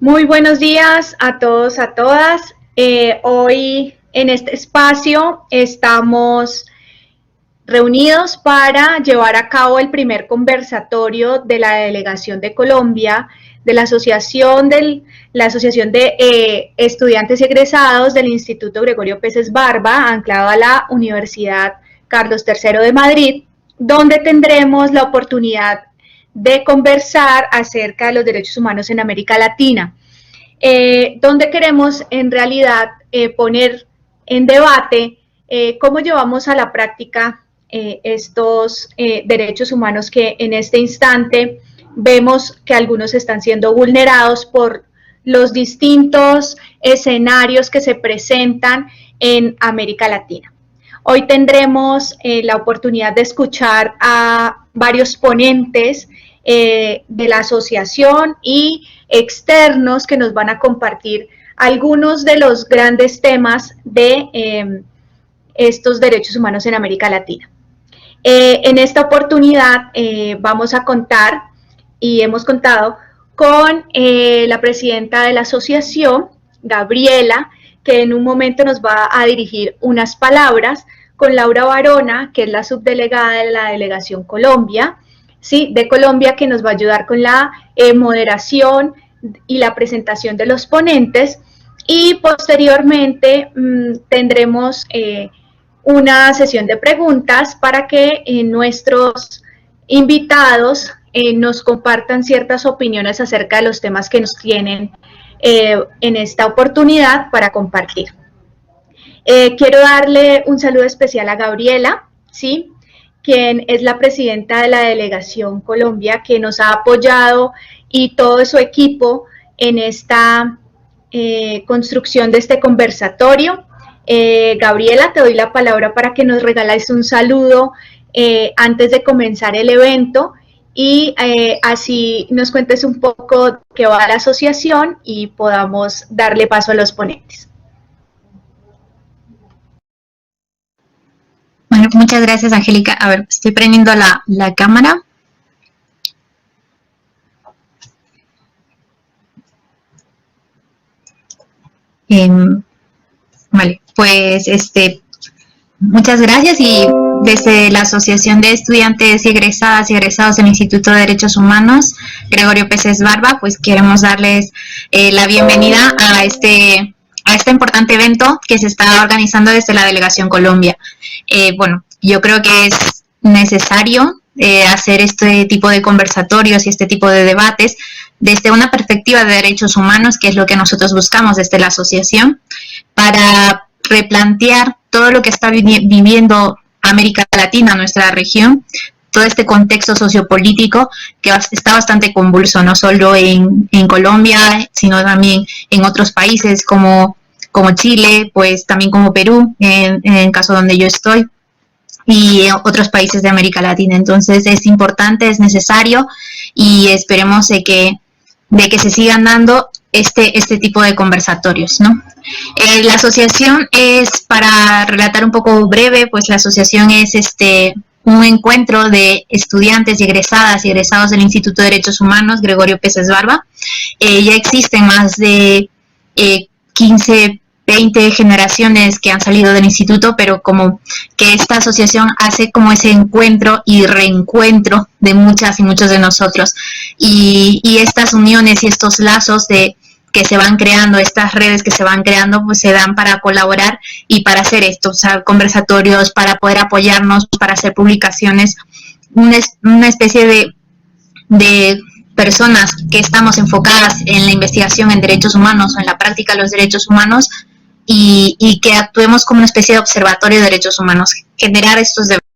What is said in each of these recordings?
Muy buenos días a todos, a todas. Hoy en este espacio estamos reunidos para llevar a cabo el primer conversatorio de la Delegación de Colombia, de la Asociación de Estudiantes Egresados del Instituto Gregorio Peces Barba, anclado a la Universidad Carlos III de Madrid, donde tendremos la oportunidad de conversar acerca de los derechos humanos en América Latina, donde queremos en realidad poner en debate cómo llevamos a la práctica estos derechos humanos que en este instante vemos que algunos están siendo vulnerados por los distintos escenarios que se presentan en América Latina. Hoy tendremos la oportunidad de escuchar a varios ponentes de la asociación y externos que nos van a compartir algunos de los grandes temas de estos derechos humanos en América Latina. En esta oportunidad vamos a contar y hemos contado con la presidenta de la asociación, Gabriela, que en un momento nos va a dirigir unas palabras, con Laura Barona, que es la subdelegada de la Delegación Colombia, ¿sí? De Colombia, que nos va a ayudar con la moderación y la presentación de los ponentes, y posteriormente tendremos una sesión de preguntas para que nuestros invitados nos compartan ciertas opiniones acerca de los temas que nos tienen en esta oportunidad para compartir. Quiero darle un saludo especial a Gabriela, ¿sí? Quien es la presidenta de la Delegación Colombia, que nos ha apoyado y todo su equipo en esta construcción de este conversatorio. Gabriela, te doy la palabra para que nos regales un saludo antes de comenzar el evento y así nos cuentes un poco qué va la asociación y podamos darle paso a los ponentes. Bueno, muchas gracias, Angélica. A ver, estoy prendiendo la cámara. Vale, pues muchas gracias, y desde la Asociación de Estudiantes y Egresados del Instituto de Derechos Humanos, Gregorio Peces Barba, pues queremos darles la bienvenida a este importante evento que se está organizando desde la Delegación Colombia. Bueno, yo creo que es necesario hacer este tipo de conversatorios y este tipo de debates desde una perspectiva de derechos humanos, que es lo que nosotros buscamos desde la asociación, para replantear todo lo que está viviendo América Latina, nuestra región, todo este contexto sociopolítico que está bastante convulso, no solo en Colombia, sino también en otros países como Chile, pues también como Perú, en el caso donde yo estoy, y otros países de América Latina. Entonces es importante, es necesario, y esperemos de que se sigan dando este tipo de conversatorios, ¿no? La asociación es, para relatar un poco breve, pues la asociación es un encuentro de estudiantes y egresados del Instituto de Derechos Humanos Gregorio Peces Barba. Ya existen más de 15, 20 generaciones que han salido del instituto, pero como que esta asociación hace como ese encuentro y reencuentro de muchas y muchos de nosotros, y estas uniones y estos lazos que se van creando, estas redes que se van creando, pues se dan para colaborar y para hacer esto, o sea, conversatorios, para poder apoyarnos, para hacer publicaciones, una especie de personas que estamos enfocadas en la investigación en derechos humanos o en la práctica de los derechos humanos, y que actuemos como una especie de observatorio de derechos humanos, generar estos debates.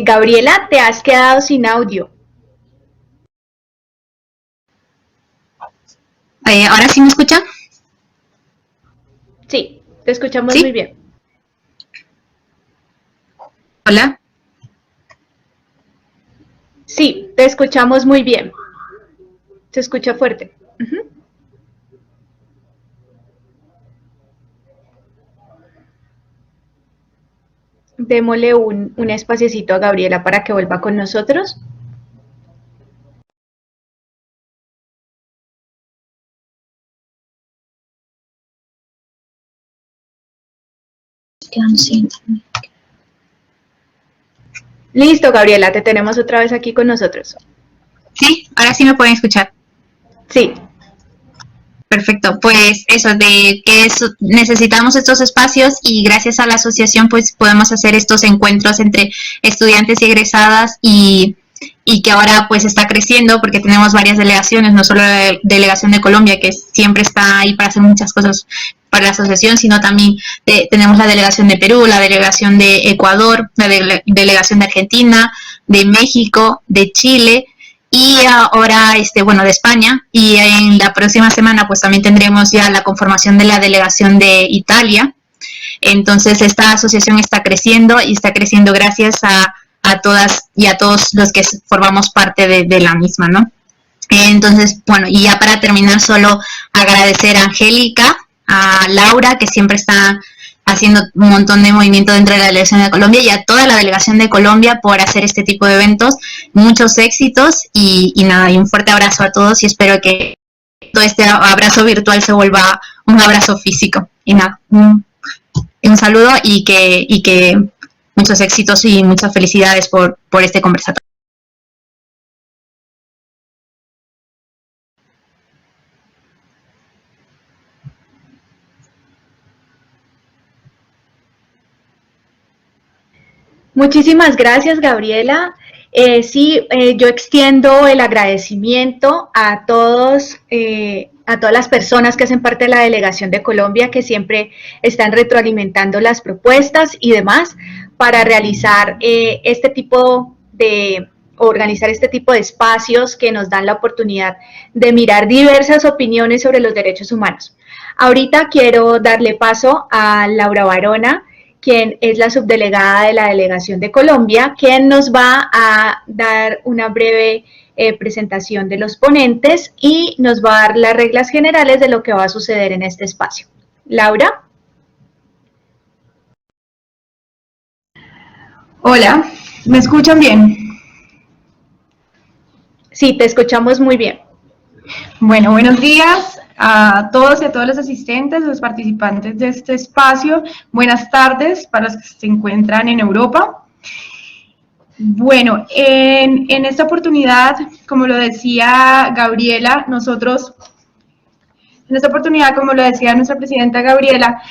Gabriela, te has quedado sin audio. ¿Ahora sí me escuchan? Sí, te escuchamos muy ¿Sí? bien. Hola. Sí, te escuchamos muy bien. Se escucha fuerte. démosle un espaciecito a Gabriela para que vuelva con nosotros. Listo, Gabriela, te tenemos otra vez aquí con nosotros. Sí, ahora sí me pueden escuchar. Sí. Perfecto, pues eso, de que necesitamos estos espacios y gracias a la asociación pues podemos hacer estos encuentros entre estudiantes y egresadas y que ahora pues está creciendo porque tenemos varias delegaciones, no solo la delegación de Colombia que siempre está ahí para hacer muchas cosas para la asociación, sino también tenemos la delegación de Perú, la delegación de Ecuador, la delegación de Argentina, de México, de Chile y ahora, bueno, de España, y en la próxima semana pues también tendremos ya la conformación de la delegación de Italia. Entonces esta asociación está creciendo y está creciendo gracias a todas y a todos los que formamos parte de la misma, ¿no? Entonces, bueno, y ya para terminar solo agradecer a Angélica, a Laura, que siempre está haciendo un montón de movimiento dentro de la delegación de Colombia y a toda la delegación de Colombia por hacer este tipo de eventos. Muchos éxitos y nada, y un fuerte abrazo a todos y espero que todo este abrazo virtual se vuelva un abrazo físico. Y nada, un saludo y que muchos éxitos y muchas felicidades por este conversatorio. Muchísimas gracias, Gabriela. Sí, yo extiendo el agradecimiento a todos, a todas las personas que hacen parte de la delegación de Colombia, que siempre están retroalimentando las propuestas y demás para realizar este tipo de organizar este tipo de espacios que nos dan la oportunidad de mirar diversas opiniones sobre los derechos humanos. Ahorita quiero darle paso a Laura Barona, quien es la subdelegada de la Delegación de Colombia, quien nos va a dar una breve presentación de los ponentes y nos va a dar las reglas generales de lo que va a suceder en este espacio. Laura. Hola, ¿me escuchan bien? Sí, te escuchamos muy bien. Bueno, buenos días a todos y a todos los asistentes, los participantes de este espacio. Buenas tardes para los que se encuentran en Europa. Bueno, en esta oportunidad, como lo decía Gabriela, como lo decía nuestra presidenta Gabriela,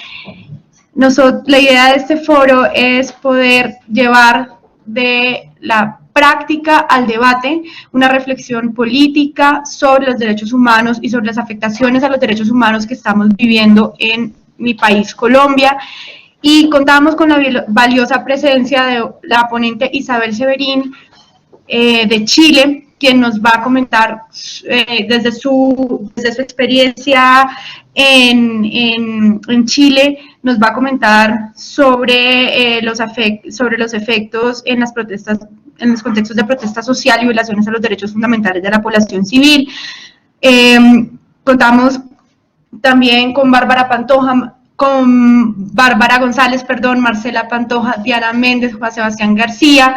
la idea de este foro es poder llevar de la práctica al debate una reflexión política sobre los derechos humanos y sobre las afectaciones a los derechos humanos que estamos viviendo en mi país, Colombia. Y contamos con la valiosa presencia de la ponente Isabel Severín de Chile, quien nos va a comentar desde su experiencia en Chile, nos va a comentar sobre los efectos en las protestas, en los contextos de protesta social y violaciones a los derechos fundamentales de la población civil. Contamos también con Bárbara González, Marcela Pantoja, Diana Méndez, Juan Sebastián García,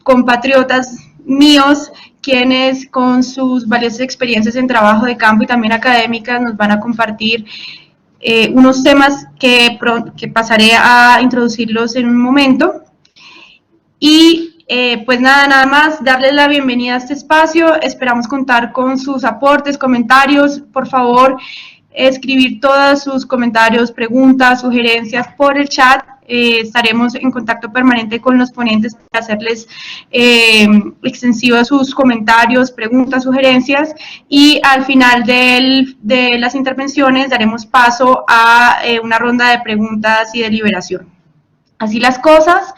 compatriotas míos, quienes con sus valiosas experiencias en trabajo de campo y también académicas nos van a compartir unos temas que pasaré a introducirlos en un momento. Y pues nada más, darles la bienvenida a este espacio. Esperamos contar con sus aportes, comentarios. Por favor, escribir todos sus comentarios, preguntas, sugerencias por el chat. Estaremos en contacto permanente con los ponentes para hacerles extensivos sus comentarios, preguntas, sugerencias, y al final de las intervenciones daremos paso a una ronda de preguntas y deliberación. Así las cosas,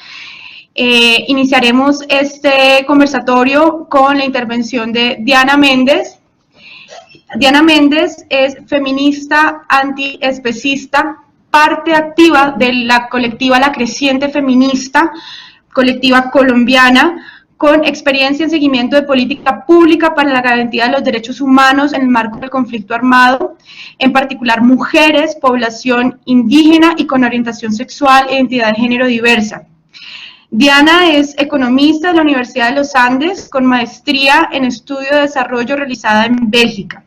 iniciaremos este conversatorio con la intervención de Diana Méndez. Diana Méndez es feminista antiespecista, parte activa de la colectiva La Creciente Feminista, colectiva colombiana, con experiencia en seguimiento de política pública para la garantía de los derechos humanos en el marco del conflicto armado, en particular mujeres, población indígena y con orientación sexual e identidad de género diversa. Diana es economista de la Universidad de los Andes con maestría en estudio de desarrollo realizada en Bélgica.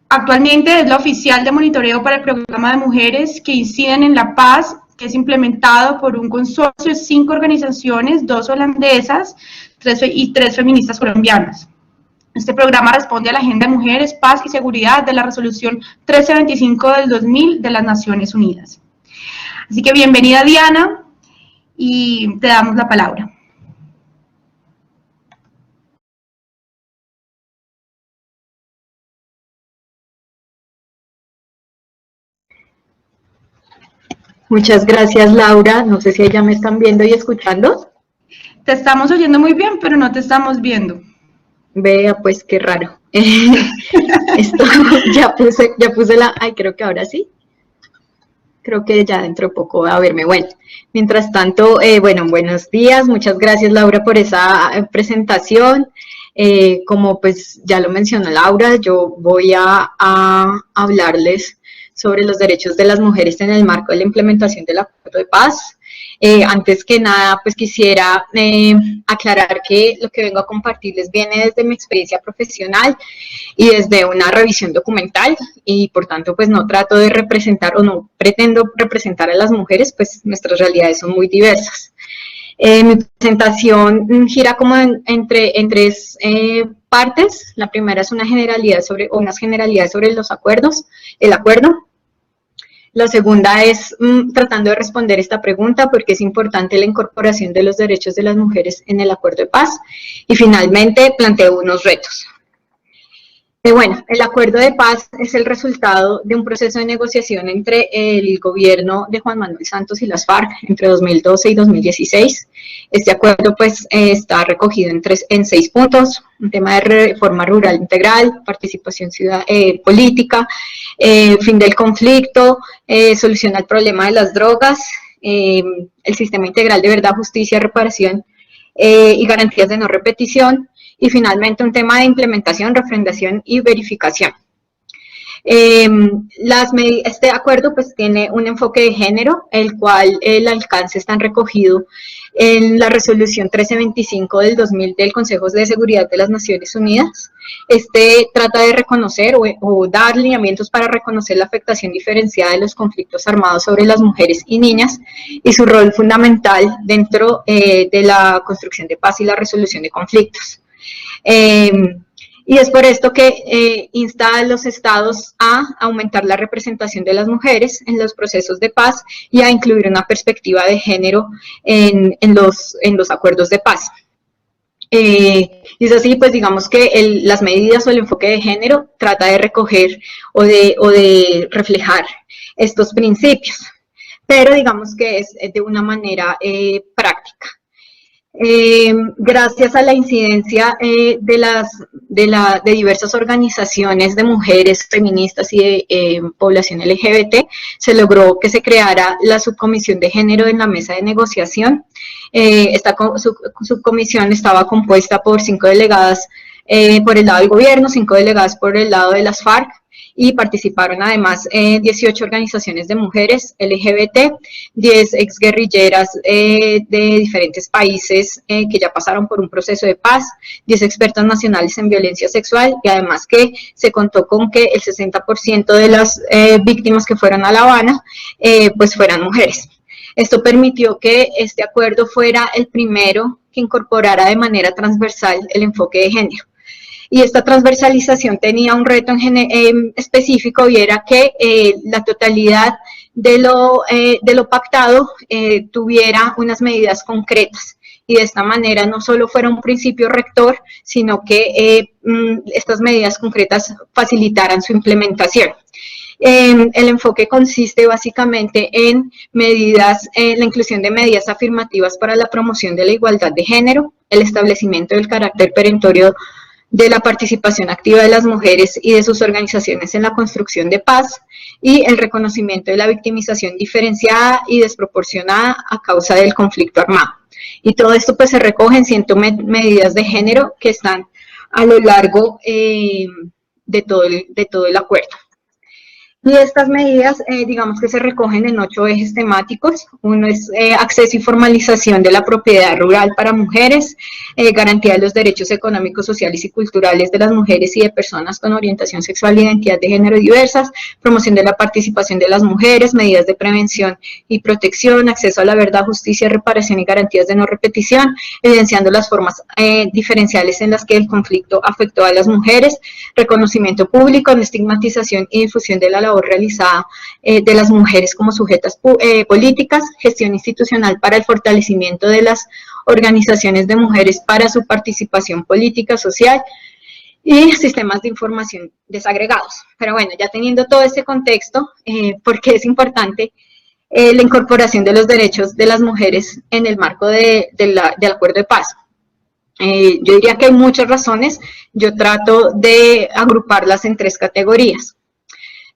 Actualmente es la oficial de monitoreo para el programa de mujeres que inciden en la paz, que es implementado por un consorcio de 5 organizaciones, 2 holandesas y 3 feministas colombianas. Este programa responde a la Agenda de Mujeres, Paz y Seguridad de la Resolución 1325 del 2000 de las Naciones Unidas. Así que bienvenida, Diana, y te damos la palabra. Muchas gracias, Laura. No sé si ya me están viendo y escuchando. Te estamos oyendo muy bien, pero no te estamos viendo. Vea, pues qué raro. Esto, ya puse la... Ay, creo que ahora sí. Creo que ya dentro de poco va a verme. Bueno, mientras tanto, bueno, buenos días. Muchas gracias, Laura, por esa presentación. Como pues ya lo mencionó Laura, yo voy a hablarles sobre los derechos de las mujeres en el marco de la implementación del Acuerdo de Paz. Antes que nada, pues quisiera aclarar que lo que vengo a compartirles viene desde mi experiencia profesional y desde una revisión documental, y por tanto pues no trato de representar o no pretendo representar a las mujeres, pues nuestras realidades son muy diversas. Mi presentación gira como en tres partes. La primera es unas generalidades sobre los acuerdos, el acuerdo. La segunda es tratando de responder esta pregunta, porque es importante la incorporación de los derechos de las mujeres en el Acuerdo de Paz. Y finalmente planteo unos retos. Bueno, el Acuerdo de Paz es el resultado de un proceso de negociación entre el gobierno de Juan Manuel Santos y las FARC entre 2012 y 2016. Este acuerdo pues está recogido en 6 puntos: un tema de reforma rural integral, participación política, fin del conflicto, solución al problema de las drogas, el sistema integral de verdad, justicia, reparación y garantías de no repetición, y finalmente un tema de implementación, refrendación y verificación. Este acuerdo pues tiene un enfoque de género, el cual el alcance está recogido en la resolución 1325 del 2000 del Consejo de Seguridad de las Naciones Unidas. Este trata de reconocer o dar lineamientos para reconocer la afectación diferenciada de los conflictos armados sobre las mujeres y niñas y su rol fundamental dentro de la construcción de paz y la resolución de conflictos. Y es por esto que insta a los estados a aumentar la representación de las mujeres en los procesos de paz y a incluir una perspectiva de género en los acuerdos de paz. Y es así, pues digamos que las medidas o el enfoque de género trata de recoger o de reflejar estos principios, pero digamos que es de una manera práctica. Gracias a la incidencia de diversas organizaciones de mujeres feministas y de población LGBT, se logró que se creara la subcomisión de género en la mesa de negociación. Esta subcomisión estaba compuesta por 5 delegadas por el lado del gobierno, 5 delegadas por el lado de las FARC, y participaron además 18 organizaciones de mujeres LGBT, 10 exguerrilleras de diferentes países que ya pasaron por un proceso de paz, 10 expertas nacionales en violencia sexual, y además que se contó con que el 60% de las víctimas que fueron a La Habana pues fueran mujeres. Esto permitió que este acuerdo fuera el primero que incorporara de manera transversal el enfoque de género. Y esta transversalización tenía un reto específico, y era que la totalidad de lo pactado tuviera unas medidas concretas, y de esta manera no solo fuera un principio rector, sino que estas medidas concretas facilitaran su implementación. El enfoque consiste básicamente en medidas, la inclusión de medidas afirmativas para la promoción de la igualdad de género, el establecimiento del carácter perentorio de la participación activa de las mujeres y de sus organizaciones en la construcción de paz, y el reconocimiento de la victimización diferenciada y desproporcionada a causa del conflicto armado. Y todo esto pues se recoge en 100 medidas de género que están a lo largo de todo el acuerdo. Y estas medidas, digamos que se recogen en 8 ejes temáticos. Uno es acceso y formalización de la propiedad rural para mujeres, garantía de los derechos económicos, sociales y culturales de las mujeres y de personas con orientación sexual e identidad de género diversas, promoción de la participación de las mujeres, medidas de prevención y protección, acceso a la verdad, justicia, reparación y garantías de no repetición, evidenciando las formas diferenciales en las que el conflicto afectó a las mujeres, reconocimiento público, no estigmatización y difusión de la labor realizada de las mujeres como sujetas políticas, gestión institucional para el fortalecimiento de las organizaciones de mujeres para su participación política, social y sistemas de información desagregados. Pero bueno, ya teniendo todo este contexto, ¿por qué es importante la incorporación de los derechos de las mujeres en el marco del acuerdo de paz? Yo diría que hay muchas razones. Yo trato de agruparlas en 3 categorías.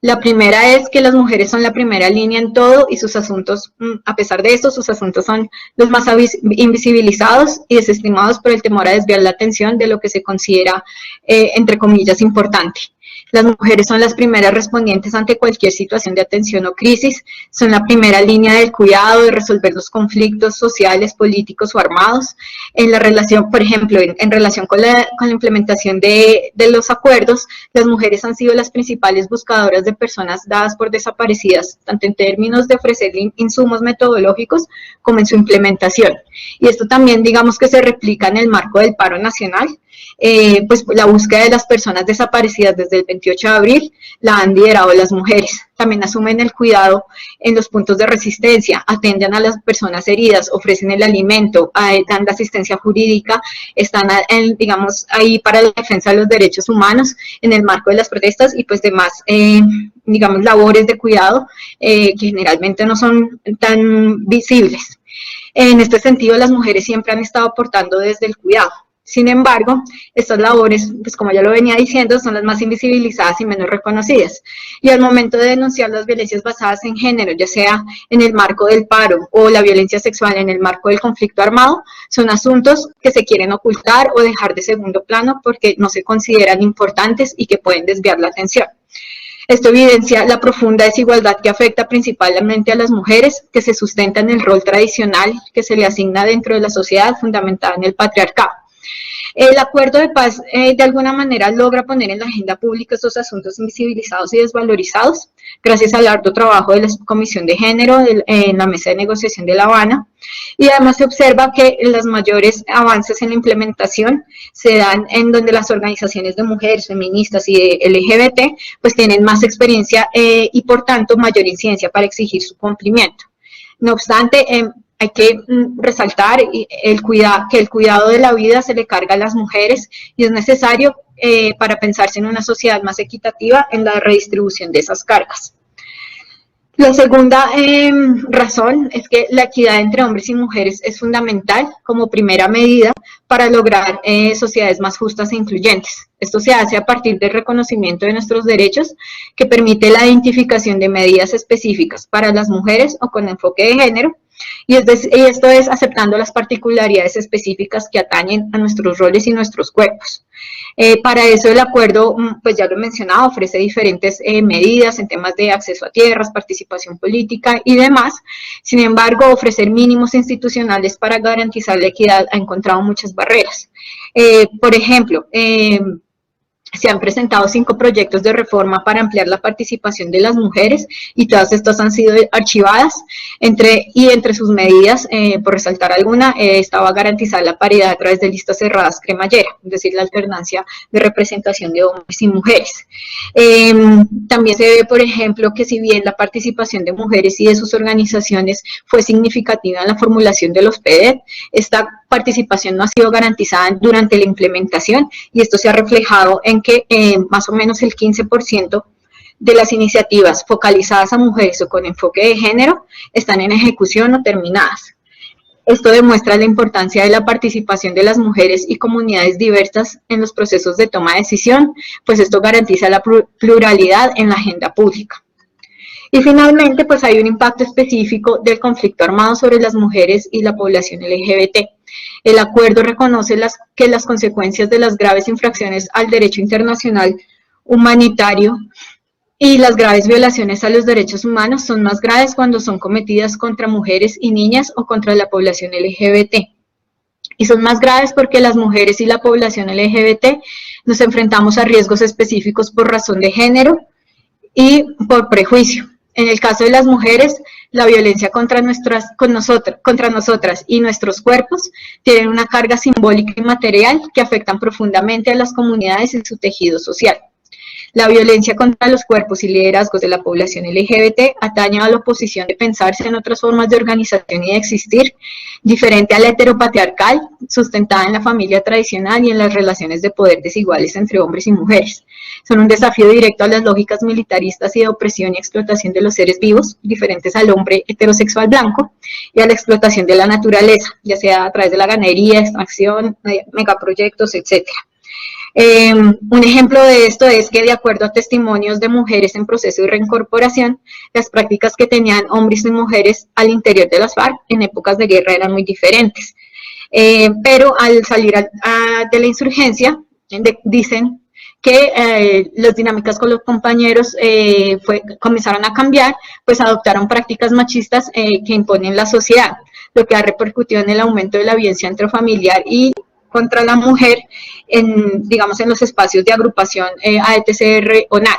La primera es que las mujeres son la primera línea en todo y sus asuntos, a pesar de eso, sus asuntos son los más invisibilizados y desestimados por el temor a desviar la atención de lo que se considera, entre comillas, importante. Las mujeres son las primeras respondientes ante cualquier situación de atención o crisis, son la primera línea del cuidado, de resolver los conflictos sociales, políticos o armados. En la relación, por ejemplo, en relación con la implementación de los acuerdos, las mujeres han sido las principales buscadoras de personas dadas por desaparecidas, tanto en términos de ofrecer insumos metodológicos como en su implementación. Y esto también, digamos que se replica en el marco del paro nacional. Pues la búsqueda de las personas desaparecidas desde el 28 de abril la han liderado las mujeres. También asumen el cuidado en los puntos de resistencia, atienden a las personas heridas, ofrecen el alimento, dan la asistencia jurídica, están, digamos, ahí para la defensa de los derechos humanos en el marco de las protestas y pues demás, digamos, labores de cuidado que generalmente no son tan visibles. En este sentido, las mujeres siempre han estado aportando desde el cuidado. Sin embargo, estas labores, pues como ya lo venía diciendo, son las más invisibilizadas y menos reconocidas. Y al momento de denunciar las violencias basadas en género, ya sea en el marco del paro o la violencia sexual en el marco del conflicto armado, son asuntos que se quieren ocultar o dejar de segundo plano porque no se consideran importantes y que pueden desviar la atención. Esto evidencia la profunda desigualdad que afecta principalmente a las mujeres, que se sustenta en el rol tradicional que se le asigna dentro de la sociedad fundamentada en el patriarcado. El acuerdo de paz de alguna manera logra poner en la agenda pública estos asuntos invisibilizados y desvalorizados gracias al arduo trabajo de la Comisión de Género en la mesa de negociación de La Habana, y además se observa que los mayores avances en la implementación se dan en donde las organizaciones de mujeres, feministas y de LGBT pues tienen más experiencia y por tanto mayor incidencia para exigir su cumplimiento. No obstante, hay que resaltar que el cuidado de la vida se le carga a las mujeres y es necesario para pensarse en una sociedad más equitativa en la redistribución de esas cargas. La segunda razón es que la equidad entre hombres y mujeres es fundamental como primera medida para lograr sociedades más justas e incluyentes. Esto se hace a partir del reconocimiento de nuestros derechos, que permite la identificación de medidas específicas para las mujeres o con enfoque de género, y esto es aceptando las particularidades específicas que atañen a nuestros roles y nuestros cuerpos. Para eso el acuerdo, pues ya lo he mencionado, ofrece diferentes medidas en temas de acceso a tierras, participación política y demás. Sin embargo, ofrecer mínimos institucionales para garantizar la equidad ha encontrado muchas barreras. Por ejemplo, se han presentado 5 proyectos de reforma para ampliar la participación de las mujeres y todas estas han sido archivadas. Entre sus medidas, por resaltar alguna, estaba garantizar la paridad a través de listas cerradas cremallera, es decir, la alternancia de representación de hombres y mujeres. También se ve, por ejemplo, que si bien la participación de mujeres y de sus organizaciones fue significativa en la formulación de los PEDET, esta participación no ha sido garantizada durante la implementación y esto se ha reflejado en que más o menos el 15% de las iniciativas focalizadas a mujeres o con enfoque de género están en ejecución o terminadas. Esto demuestra la importancia de la participación de las mujeres y comunidades diversas en los procesos de toma de decisión, pues esto garantiza la pluralidad en la agenda pública. Y finalmente, pues hay un impacto específico del conflicto armado sobre las mujeres y la población LGBT. El acuerdo reconoce que las consecuencias de las graves infracciones al derecho internacional humanitario Y las graves violaciones a los derechos humanos son más graves cuando son cometidas contra mujeres y niñas o contra la población LGBT. Y son más graves porque las mujeres y la población LGBT nos enfrentamos a riesgos específicos por razón de género y por prejuicio. En el caso de las mujeres, la violencia contra nosotras y nuestros cuerpos tienen una carga simbólica y material que afectan profundamente a las comunidades y su tejido social. La violencia contra los cuerpos y liderazgos de la población LGBT atañe a la oposición de pensarse en otras formas de organización y de existir, diferente a la heteropatriarcal, sustentada en la familia tradicional y en las relaciones de poder desiguales entre hombres y mujeres. Son un desafío directo a las lógicas militaristas y de opresión y explotación de los seres vivos, diferentes al hombre heterosexual blanco, y a la explotación de la naturaleza, ya sea a través de la ganadería, extracción, megaproyectos, etc. Un ejemplo de esto es que, de acuerdo a testimonios de mujeres en proceso de reincorporación, las prácticas que tenían hombres y mujeres al interior de las FARC en épocas de guerra eran muy diferentes. Pero al salir de la insurgencia, dicen que las dinámicas con los compañeros comenzaron a cambiar, pues adoptaron prácticas machistas que imponen la sociedad, lo que ha repercutido en el aumento de la violencia intrafamiliar y contra la mujer digamos, en los espacios de agrupación AETCR o NAR.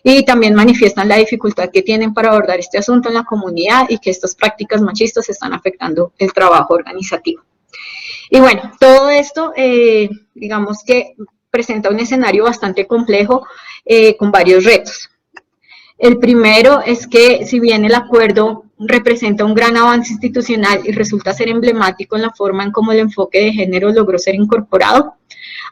Y también manifiestan la dificultad que tienen para abordar este asunto en la comunidad y que estas prácticas machistas están afectando el trabajo organizativo. Y bueno, todo esto, digamos que presenta un escenario bastante complejo con varios retos. El primero es que, si bien el acuerdo representa un gran avance institucional y resulta ser emblemático en la forma en cómo el enfoque de género logró ser incorporado,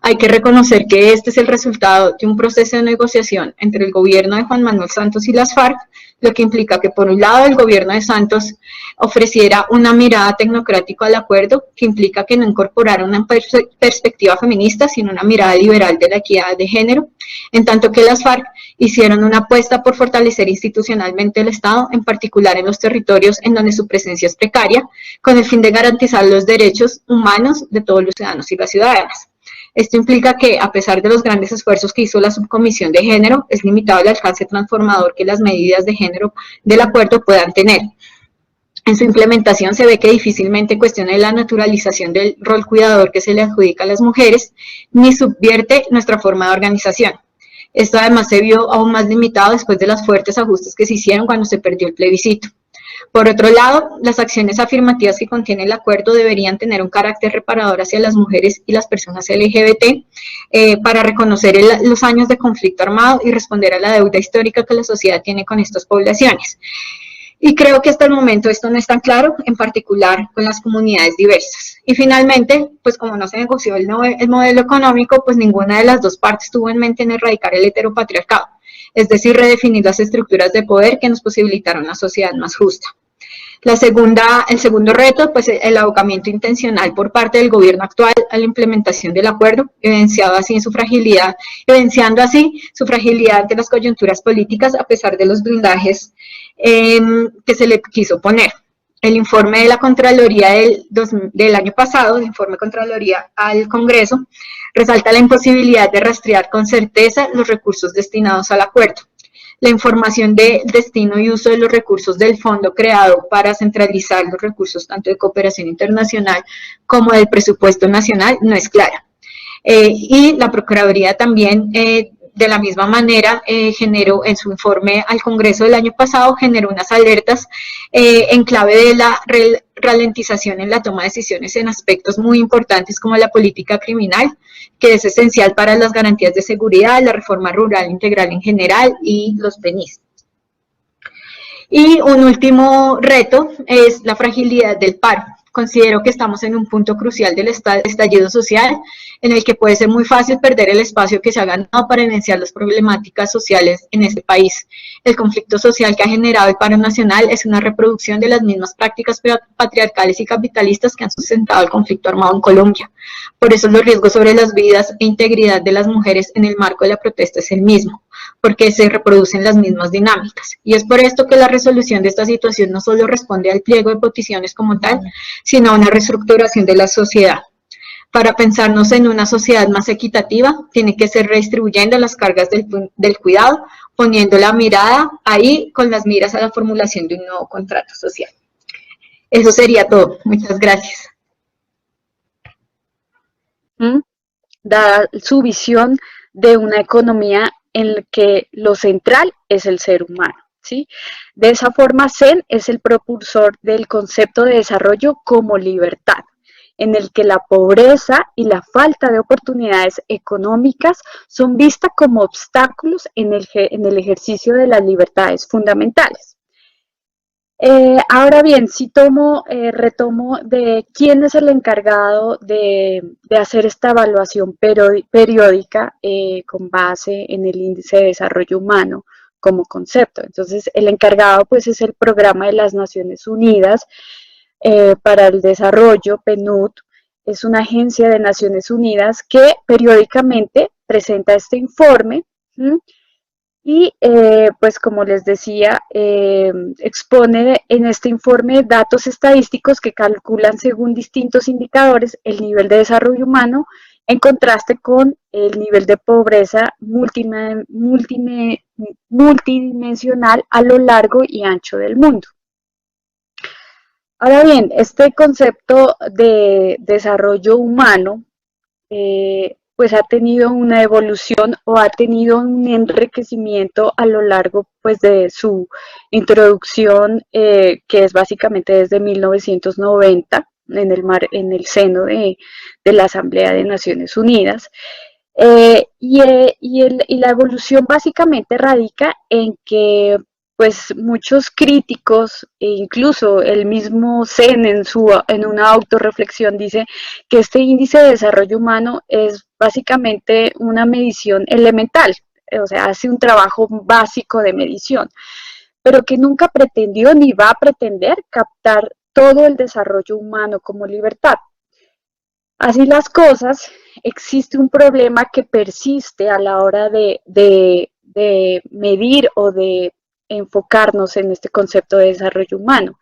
hay que reconocer que este es el resultado de un proceso de negociación entre el gobierno de Juan Manuel Santos y las FARC, lo que implica que, por un lado, el gobierno de Santos ofreciera una mirada tecnocrática al acuerdo, que implica que no incorporara una perspectiva feminista, sino una mirada liberal de la equidad de género, en tanto que las FARC hicieron una apuesta por fortalecer institucionalmente el Estado, en particular en los territorios en donde su presencia es precaria, con el fin de garantizar los derechos humanos de todos los ciudadanos y las ciudadanas. Esto implica que, a pesar de los grandes esfuerzos que hizo la subcomisión de género, es limitado el alcance transformador que las medidas de género del acuerdo puedan tener. En su implementación se ve que difícilmente cuestiona la naturalización del rol cuidador que se le adjudica a las mujeres, ni subvierte nuestra forma de organización. Esto además se vio aún más limitado después de los fuertes ajustes que se hicieron cuando se perdió el plebiscito. Por otro lado, las acciones afirmativas que contiene el acuerdo deberían tener un carácter reparador hacia las mujeres y las personas LGBT para reconocer los años de conflicto armado y responder a la deuda histórica que la sociedad tiene con estas poblaciones. Y creo que hasta el momento esto no es tan claro, en particular con las comunidades diversas. Y finalmente, pues como no se negoció el modelo económico, pues ninguna de las dos partes tuvo en mente en erradicar el heteropatriarcado, es decir, redefinir las estructuras de poder que nos posibilitaron una sociedad más justa. El segundo reto, pues el abocamiento intencional por parte del gobierno actual a la implementación del acuerdo, evidenciando así su fragilidad ante las coyunturas políticas a pesar de los blindajes que se le quiso poner. El informe de la Contraloría del año pasado, el informe Contraloría al Congreso, resalta la imposibilidad de rastrear con certeza los recursos destinados al acuerdo. La información de destino y uso de los recursos del fondo creado para centralizar los recursos tanto de cooperación internacional como del presupuesto nacional no es clara. Y la Procuraduría también, de la misma manera, generó en su informe al Congreso del año pasado, generó unas alertas en clave de la ralentización en la toma de decisiones en aspectos muy importantes como la política criminal, que es esencial para las garantías de seguridad, la reforma rural integral en general y los PENIS. Y un último reto es la fragilidad del paro. Considero que estamos en un punto crucial del estallido social, en el que puede ser muy fácil perder el espacio que se ha ganado para evidenciar las problemáticas sociales en este país. El conflicto social que ha generado el paro nacional es una reproducción de las mismas prácticas patriarcales y capitalistas que han sustentado el conflicto armado en Colombia. Por eso los riesgos sobre las vidas e integridad de las mujeres en el marco de la protesta es el mismo, porque se reproducen las mismas dinámicas. Y es por esto que la resolución de esta situación no solo responde al pliego de peticiones como tal, sino a una reestructuración de la sociedad. Para pensarnos en una sociedad más equitativa, tiene que ser redistribuyendo las cargas del cuidado, poniendo la mirada ahí con las miras a la formulación de un nuevo contrato social. Eso sería todo. Muchas gracias. Dada su visión de una economía en la que lo central es el ser humano, ¿sí? De esa forma, Zen es el propulsor del concepto de desarrollo como libertad, en el que la pobreza y la falta de oportunidades económicas son vistas como obstáculos en el ejercicio de las libertades fundamentales. Ahora bien, si retomo de quién es el encargado de hacer esta evaluación periódica con base en el índice de desarrollo humano como concepto. Entonces, el encargado pues es el Programa de las Naciones Unidas para el Desarrollo, PNUD. Es una agencia de Naciones Unidas que periódicamente presenta este informe. Y pues como les decía, expone en este informe datos estadísticos que calculan según distintos indicadores el nivel de desarrollo humano en contraste con el nivel de pobreza multidimensional a lo largo y ancho del mundo. Ahora bien, este concepto de desarrollo humano pues ha tenido una evolución o ha tenido un enriquecimiento a lo largo pues de su introducción, que es básicamente desde 1990 en el seno de la Asamblea de Naciones Unidas. Y la evolución básicamente radica en que pues muchos críticos e incluso el mismo Zen en una autorreflexión dice que este índice de desarrollo humano es básicamente una medición elemental, o sea, hace un trabajo básico de medición, pero que nunca pretendió ni va a pretender captar todo el desarrollo humano como libertad. Así las cosas, existe un problema que persiste a la hora de medir o de enfocarnos en este concepto de desarrollo humano,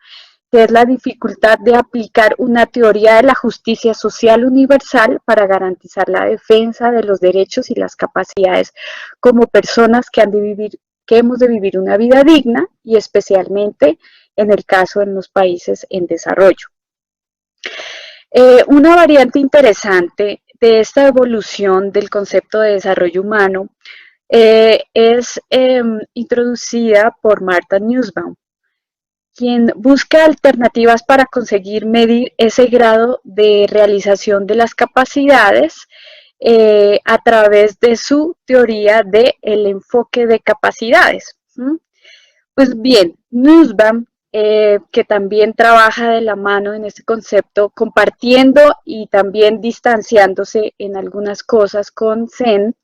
que es la dificultad de aplicar una teoría de la justicia social universal para garantizar la defensa de los derechos y las capacidades como personas que hemos de vivir una vida digna y especialmente en el caso de los países en desarrollo. Una variante interesante de esta evolución del concepto de desarrollo humano es introducida por Martha Nussbaum, quien busca alternativas para conseguir medir ese grado de realización de las capacidades a través de su teoría del enfoque de capacidades. Pues bien, Nussbaum, que también trabaja de la mano en este concepto, compartiendo y también distanciándose en algunas cosas con Zen,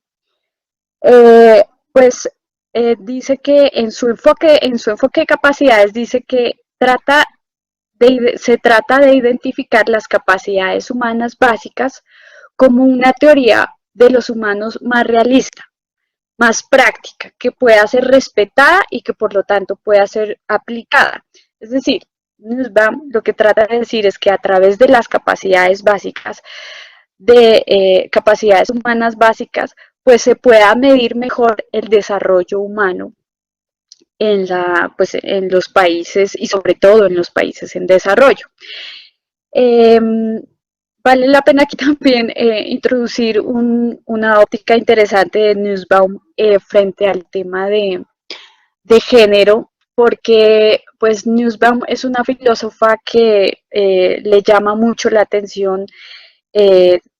pues dice que en su enfoque de capacidades dice que se trata de identificar las capacidades humanas básicas como una teoría de los humanos más realista, más práctica, que pueda ser respetada y que por lo tanto pueda ser aplicada. Es decir, Nussbaum lo que trata de decir es que a través de las capacidades básicas, de capacidades humanas básicas, pues se pueda medir mejor el desarrollo humano pues, en los países y sobre todo en los países en desarrollo. Vale la pena aquí también introducir una óptica interesante de Nussbaum frente al tema de género, porque pues Nussbaum es una filósofa que le llama mucho la atención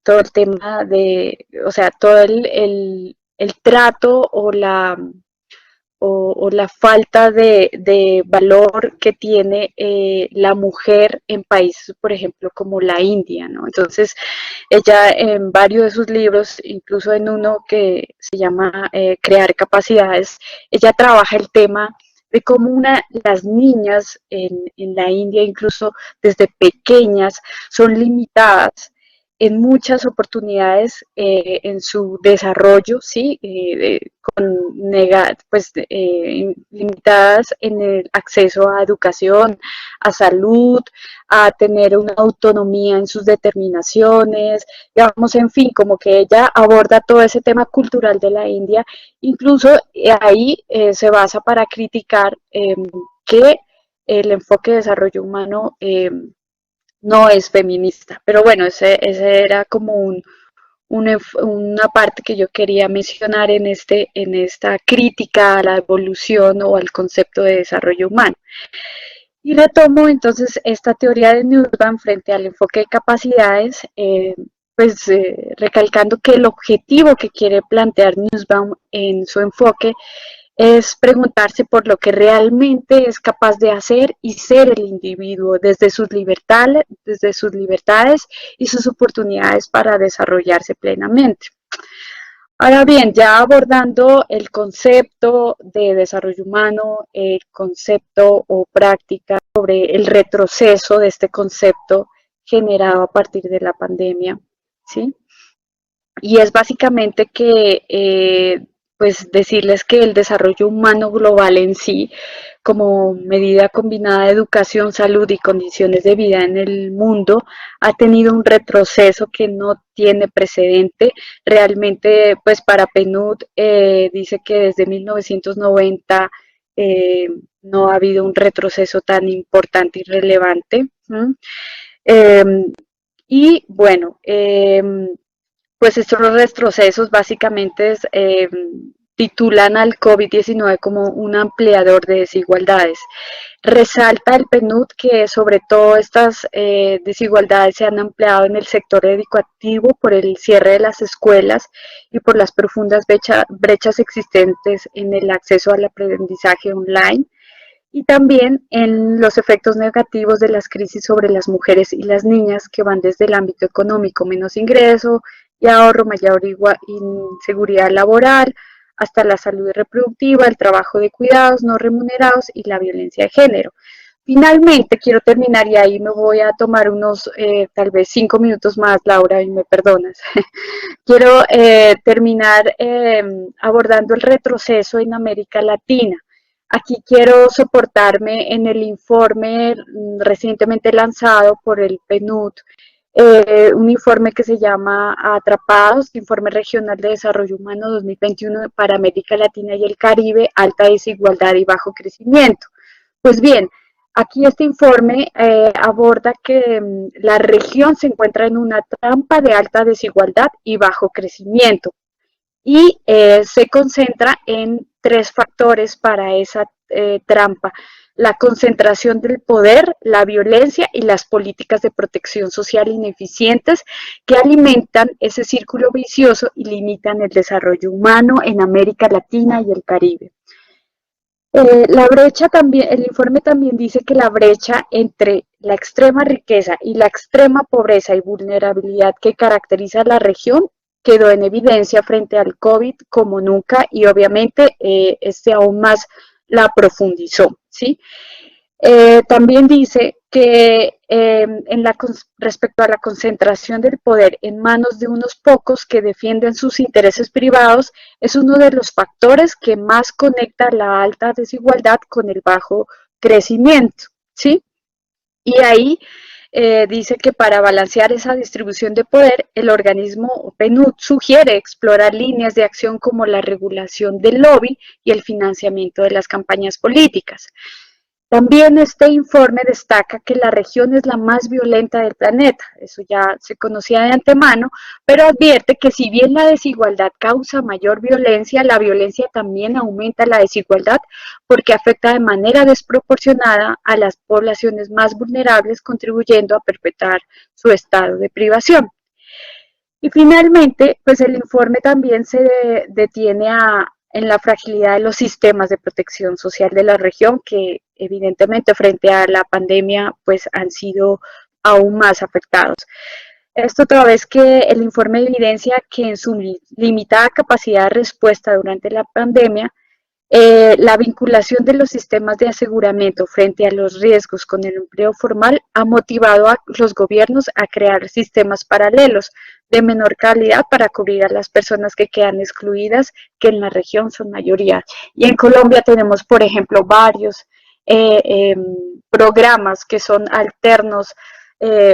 todo el tema o sea, todo el trato o la falta de valor que tiene la mujer en países, por ejemplo, como la India, ¿no? Entonces, ella en varios de sus libros, incluso en uno que se llama Crear Capacidades, ella trabaja el tema de cómo las niñas en la India, incluso desde pequeñas, son limitadas en muchas oportunidades en su desarrollo, ¿sí? Limitadas en el acceso a educación, a salud, a tener una autonomía en sus determinaciones, digamos, en fin, como que ella aborda todo ese tema cultural de la India, incluso ahí se basa para criticar que el enfoque de desarrollo humano no es feminista. Pero bueno, ese era como una parte que yo quería mencionar en esta crítica a la evolución o al concepto de desarrollo humano. Y retomo entonces esta teoría de Nussbaum frente al enfoque de capacidades, recalcando que el objetivo que quiere plantear Nussbaum en su enfoque es preguntarse por lo que realmente es capaz de hacer y ser el individuo desde sus libertades y sus oportunidades para desarrollarse plenamente. Ahora bien, ya abordando el concepto de desarrollo humano, el concepto o práctica sobre el retroceso de este concepto generado a partir de la pandemia, ¿sí? Y es básicamente que, pues decirles que el desarrollo humano global en sí, como medida combinada de educación, salud y condiciones de vida en el mundo, ha tenido un retroceso que no tiene precedente. Realmente, pues para PNUD dice que desde 1990 no ha habido un retroceso tan importante y relevante. Eh, y bueno, pues estos retrocesos básicamente titulan al COVID-19 como un ampliador de desigualdades. Resalta el PNUD que sobre todo estas desigualdades se han ampliado en el sector educativo por el cierre de las escuelas y por las profundas brechas existentes en el acceso al aprendizaje online, y también en los efectos negativos de las crisis sobre las mujeres y las niñas, que van desde el ámbito económico, menos ingreso y ahorro, mayor inseguridad laboral, hasta la salud reproductiva, el trabajo de cuidados no remunerados y la violencia de género. Finalmente, quiero terminar, y ahí me voy a tomar unos tal vez 5 minutos más, Laura, y me perdonas. Quiero terminar abordando el retroceso en América Latina. Aquí quiero soportarme en el informe recientemente lanzado por el PNUD, un informe que se llama Atrapados, Informe Regional de Desarrollo Humano 2021 para América Latina y el Caribe, Alta Desigualdad y Bajo Crecimiento. Pues bien, aquí este informe aborda que la región se encuentra en una trampa de alta desigualdad y bajo crecimiento, y se concentra en 3 factores para esa trampa: la concentración del poder, la violencia y las políticas de protección social ineficientes, que alimentan ese círculo vicioso y limitan el desarrollo humano en América Latina y el Caribe. La brecha también, el informe también dice que la brecha entre la extrema riqueza y la extrema pobreza y vulnerabilidad que caracteriza a la región quedó en evidencia frente al COVID como nunca, y obviamente aún más la profundizó, ¿sí? También dice que respecto a la concentración del poder en manos de unos pocos que defienden sus intereses privados, es uno de los factores que más conecta la alta desigualdad con el bajo crecimiento, ¿sí? Y ahí dice que para balancear esa distribución de poder, el organismo PNUD sugiere explorar líneas de acción como la regulación del lobby y el financiamiento de las campañas políticas. También este informe destaca que la región es la más violenta del planeta, eso ya se conocía de antemano, pero advierte que si bien la desigualdad causa mayor violencia, la violencia también aumenta la desigualdad porque afecta de manera desproporcionada a las poblaciones más vulnerables, contribuyendo a perpetuar su estado de privación. Y finalmente, pues el informe también se detiene en la fragilidad de los sistemas de protección social de la región, que evidentemente frente a la pandemia pues han sido aún más afectados. Esto toda vez que el informe evidencia que en su limitada capacidad de respuesta durante la pandemia, La vinculación de los sistemas de aseguramiento frente a los riesgos con el empleo formal ha motivado a los gobiernos a crear sistemas paralelos de menor calidad para cubrir a las personas que quedan excluidas, que en la región son mayoría. Y en Colombia tenemos, por ejemplo, varios programas que son alternos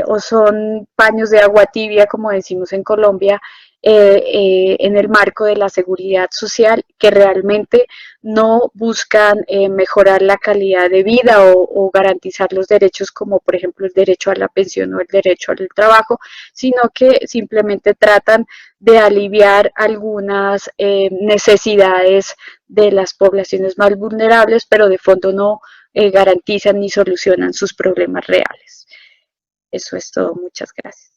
o son paños de agua tibia, como decimos en Colombia, en el marco de la seguridad social, que realmente no buscan mejorar la calidad de vida o garantizar los derechos como por ejemplo el derecho a la pensión o el derecho al trabajo, sino que simplemente tratan de aliviar algunas necesidades de las poblaciones más vulnerables, pero de fondo no garantizan ni solucionan sus problemas reales. Eso es todo. Muchas gracias.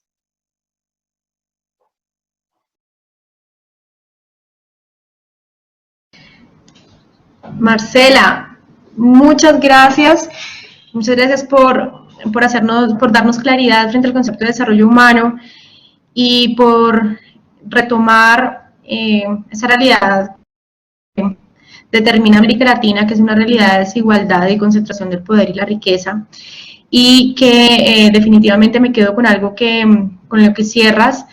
Marcela, muchas gracias. Muchas gracias por darnos claridad frente al concepto de desarrollo humano y por retomar esa realidad que determina América Latina, que es una realidad de desigualdad y concentración del poder y la riqueza, y que definitivamente me quedo con algo con lo que cierras,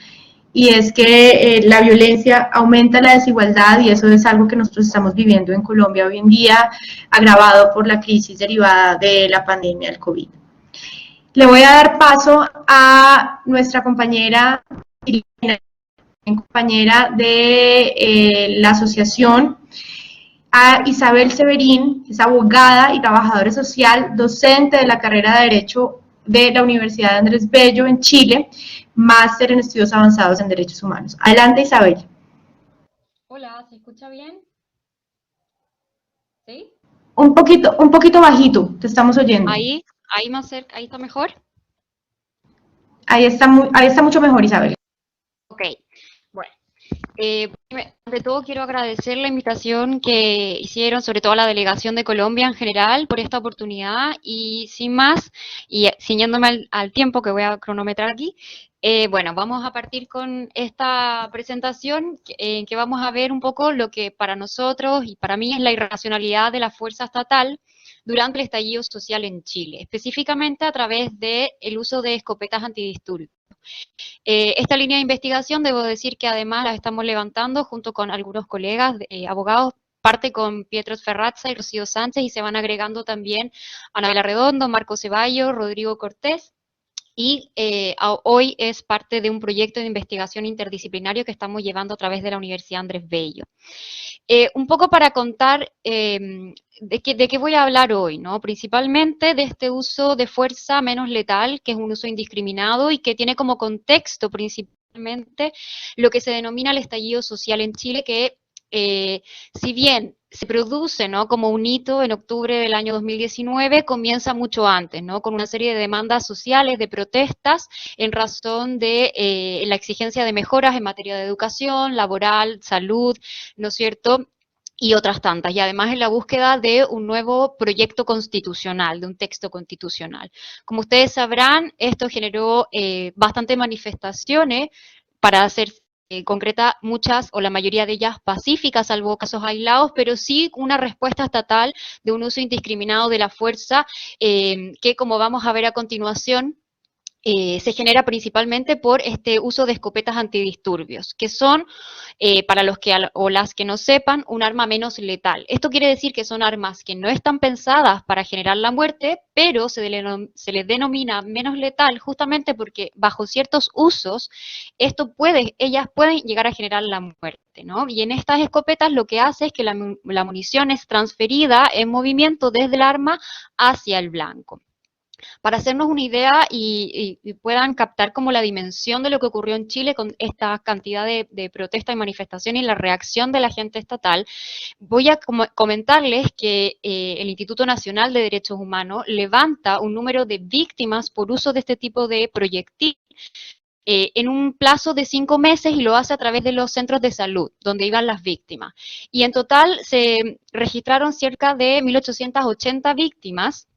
y es que la violencia aumenta la desigualdad, y eso es algo que nosotros estamos viviendo en Colombia hoy en día, agravado por la crisis derivada de la pandemia del COVID. Le voy a dar paso a nuestra compañera de la asociación, a Isabel Severín, es abogada y trabajadora social, docente de la carrera de Derecho de la Universidad de Andrés Bello en Chile, máster en estudios avanzados en derechos humanos. Adelante, Isabel. Hola, ¿se escucha bien? ¿Sí? Un poquito bajito, te estamos oyendo. Ahí más cerca, ahí está mejor. Ahí está mucho mejor, Isabel. Ok, bueno. Ante todo quiero agradecer la invitación que hicieron, sobre todo a la delegación de Colombia en general, por esta oportunidad, y sin más, y ciñéndome al tiempo que voy a cronometrar aquí, bueno, vamos a partir con esta presentación en que vamos a ver un poco lo que para nosotros y para mí es la irracionalidad de la fuerza estatal durante el estallido social en Chile, específicamente a través del uso de escopetas antidisturbios. Esta línea de investigación, debo decir que además la estamos levantando junto con algunos colegas abogados, parte con Pietro Ferrazza y Rocío Sánchez, y se van agregando también Anabela Redondo, Marco Ceballos, Rodrigo Cortés, y hoy es parte de un proyecto de investigación interdisciplinario que estamos llevando a través de la Universidad Andrés Bello. Un poco para contar de qué voy a hablar hoy, ¿no? Principalmente de este uso de fuerza menos letal, que es un uso indiscriminado y que tiene como contexto principalmente lo que se denomina el estallido social en Chile, que si bien se produce, ¿no?, como un hito en octubre del año 2019, comienza mucho antes, ¿no?, con una serie de demandas sociales, de protestas, en razón de la exigencia de mejoras en materia de educación, laboral, salud, ¿no es cierto?, y otras tantas, y además en la búsqueda de un nuevo proyecto constitucional, de un texto constitucional. Como ustedes sabrán, esto generó bastantes manifestaciones, para hacer concreta, muchas o la mayoría de ellas pacíficas, salvo casos aislados, pero sí una respuesta estatal de un uso indiscriminado de la fuerza, que, como vamos a ver a continuación, se genera principalmente por este uso de escopetas antidisturbios, que son, para los que o las que no sepan, un arma menos letal. Esto quiere decir que son armas que no están pensadas para generar la muerte, pero se les denomina menos letal justamente porque bajo ciertos usos ellas pueden llegar a generar la muerte, ¿no? Y en estas escopetas lo que hace es que la munición es transferida en movimiento desde el arma hacia el blanco. Para hacernos una idea y puedan captar como la dimensión de lo que ocurrió en Chile con esta cantidad de protesta y manifestación y la reacción de la gente estatal, voy a comentarles que el Instituto Nacional de Derechos Humanos levanta un número de víctimas por uso de este tipo de proyectil en un plazo de 5 meses, y lo hace a través de los centros de salud, donde iban las víctimas. Y en total se registraron cerca de 1.880 víctimas,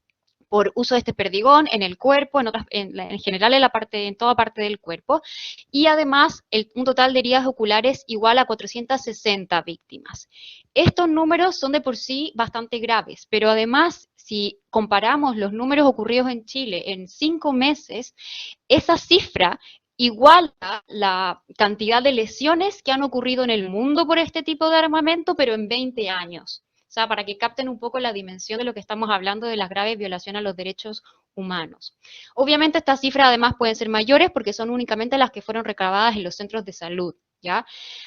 por uso de este perdigón en el cuerpo, en general en toda parte del cuerpo, y además un total de heridas oculares igual a 460 víctimas. Estos números son de por sí bastante graves, pero además, si comparamos los números ocurridos en Chile en 5 meses, esa cifra iguala la cantidad de lesiones que han ocurrido en el mundo por este tipo de armamento, pero en 20 años. O sea, para que capten un poco la dimensión de lo que estamos hablando de las graves violaciones a los derechos humanos. Obviamente estas cifras además pueden ser mayores porque son únicamente las que fueron recabadas en los centros de salud, ¿ya?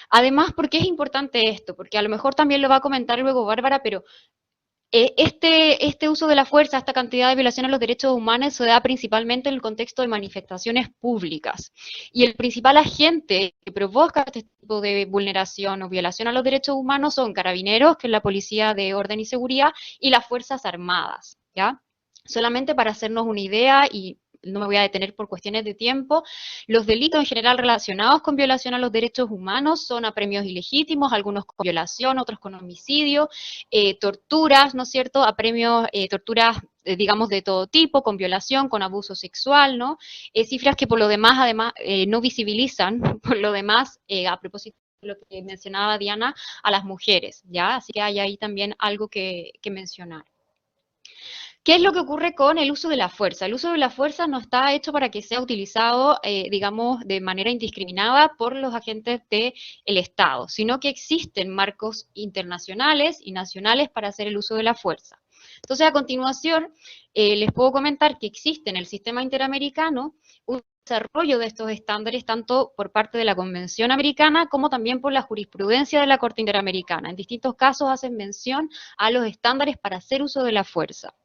Además, ¿por qué es importante esto? Porque a lo mejor también lo va a comentar luego Bárbara, pero este uso de la fuerza, esta cantidad de violaciones a los derechos humanos se da principalmente en el contexto de manifestaciones públicas. Y el principal agente que provoca este tipo de vulneración o violación a los derechos humanos son carabineros, que es la policía de orden y seguridad, y las fuerzas armadas, ¿ya? Solamente para hacernos una idea, y no me voy a detener por cuestiones de tiempo, los delitos en general relacionados con violación a los derechos humanos son apremios ilegítimos, algunos con violación, otros con homicidio, torturas, ¿no es cierto?, apremios, torturas, digamos, de todo tipo, con violación, con abuso sexual, ¿no? Cifras que por lo demás, además, no visibilizan, por lo demás, a propósito de lo que mencionaba Diana, a las mujeres, ¿ya? Así que hay ahí también algo que mencionar. ¿Qué es lo que ocurre con el uso de la fuerza? El uso de la fuerza no está hecho para que sea utilizado, digamos, de manera indiscriminada por los agentes del Estado, sino que existen marcos internacionales y nacionales para hacer el uso de la fuerza. Entonces, a continuación, les puedo comentar que existe en el sistema interamericano un desarrollo de estos estándares tanto por parte de la Convención Americana como también por la jurisprudencia de la Corte Interamericana. En distintos casos hacen mención a los estándares para hacer uso de la fuerza.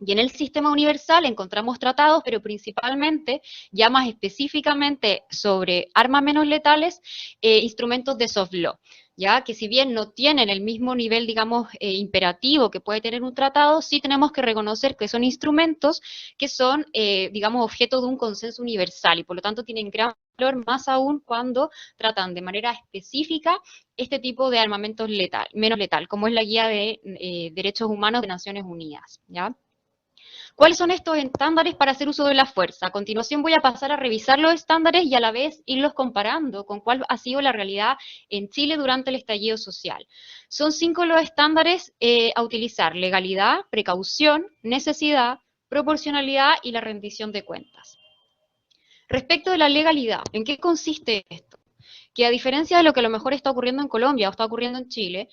Y en el sistema universal encontramos tratados, pero principalmente, ya más específicamente sobre armas menos letales, instrumentos de soft law, ya que si bien no tienen el mismo nivel, digamos, imperativo que puede tener un tratado, sí tenemos que reconocer que son instrumentos que son, digamos, objeto de un consenso universal y por lo tanto tienen gran valor, más aún cuando tratan de manera específica este tipo de armamentos menos letal, como es la Guía de Derechos Humanos de Naciones Unidas, ¿ya? ¿Cuáles son estos estándares para hacer uso de la fuerza? A continuación voy a pasar a revisar los estándares y a la vez irlos comparando con cuál ha sido la realidad en Chile durante el estallido social. Son 5 los estándares a utilizar: legalidad, precaución, necesidad, proporcionalidad y la rendición de cuentas. Respecto de la legalidad, ¿en qué consiste esto? Que a diferencia de lo que a lo mejor está ocurriendo en Colombia o está ocurriendo en Chile,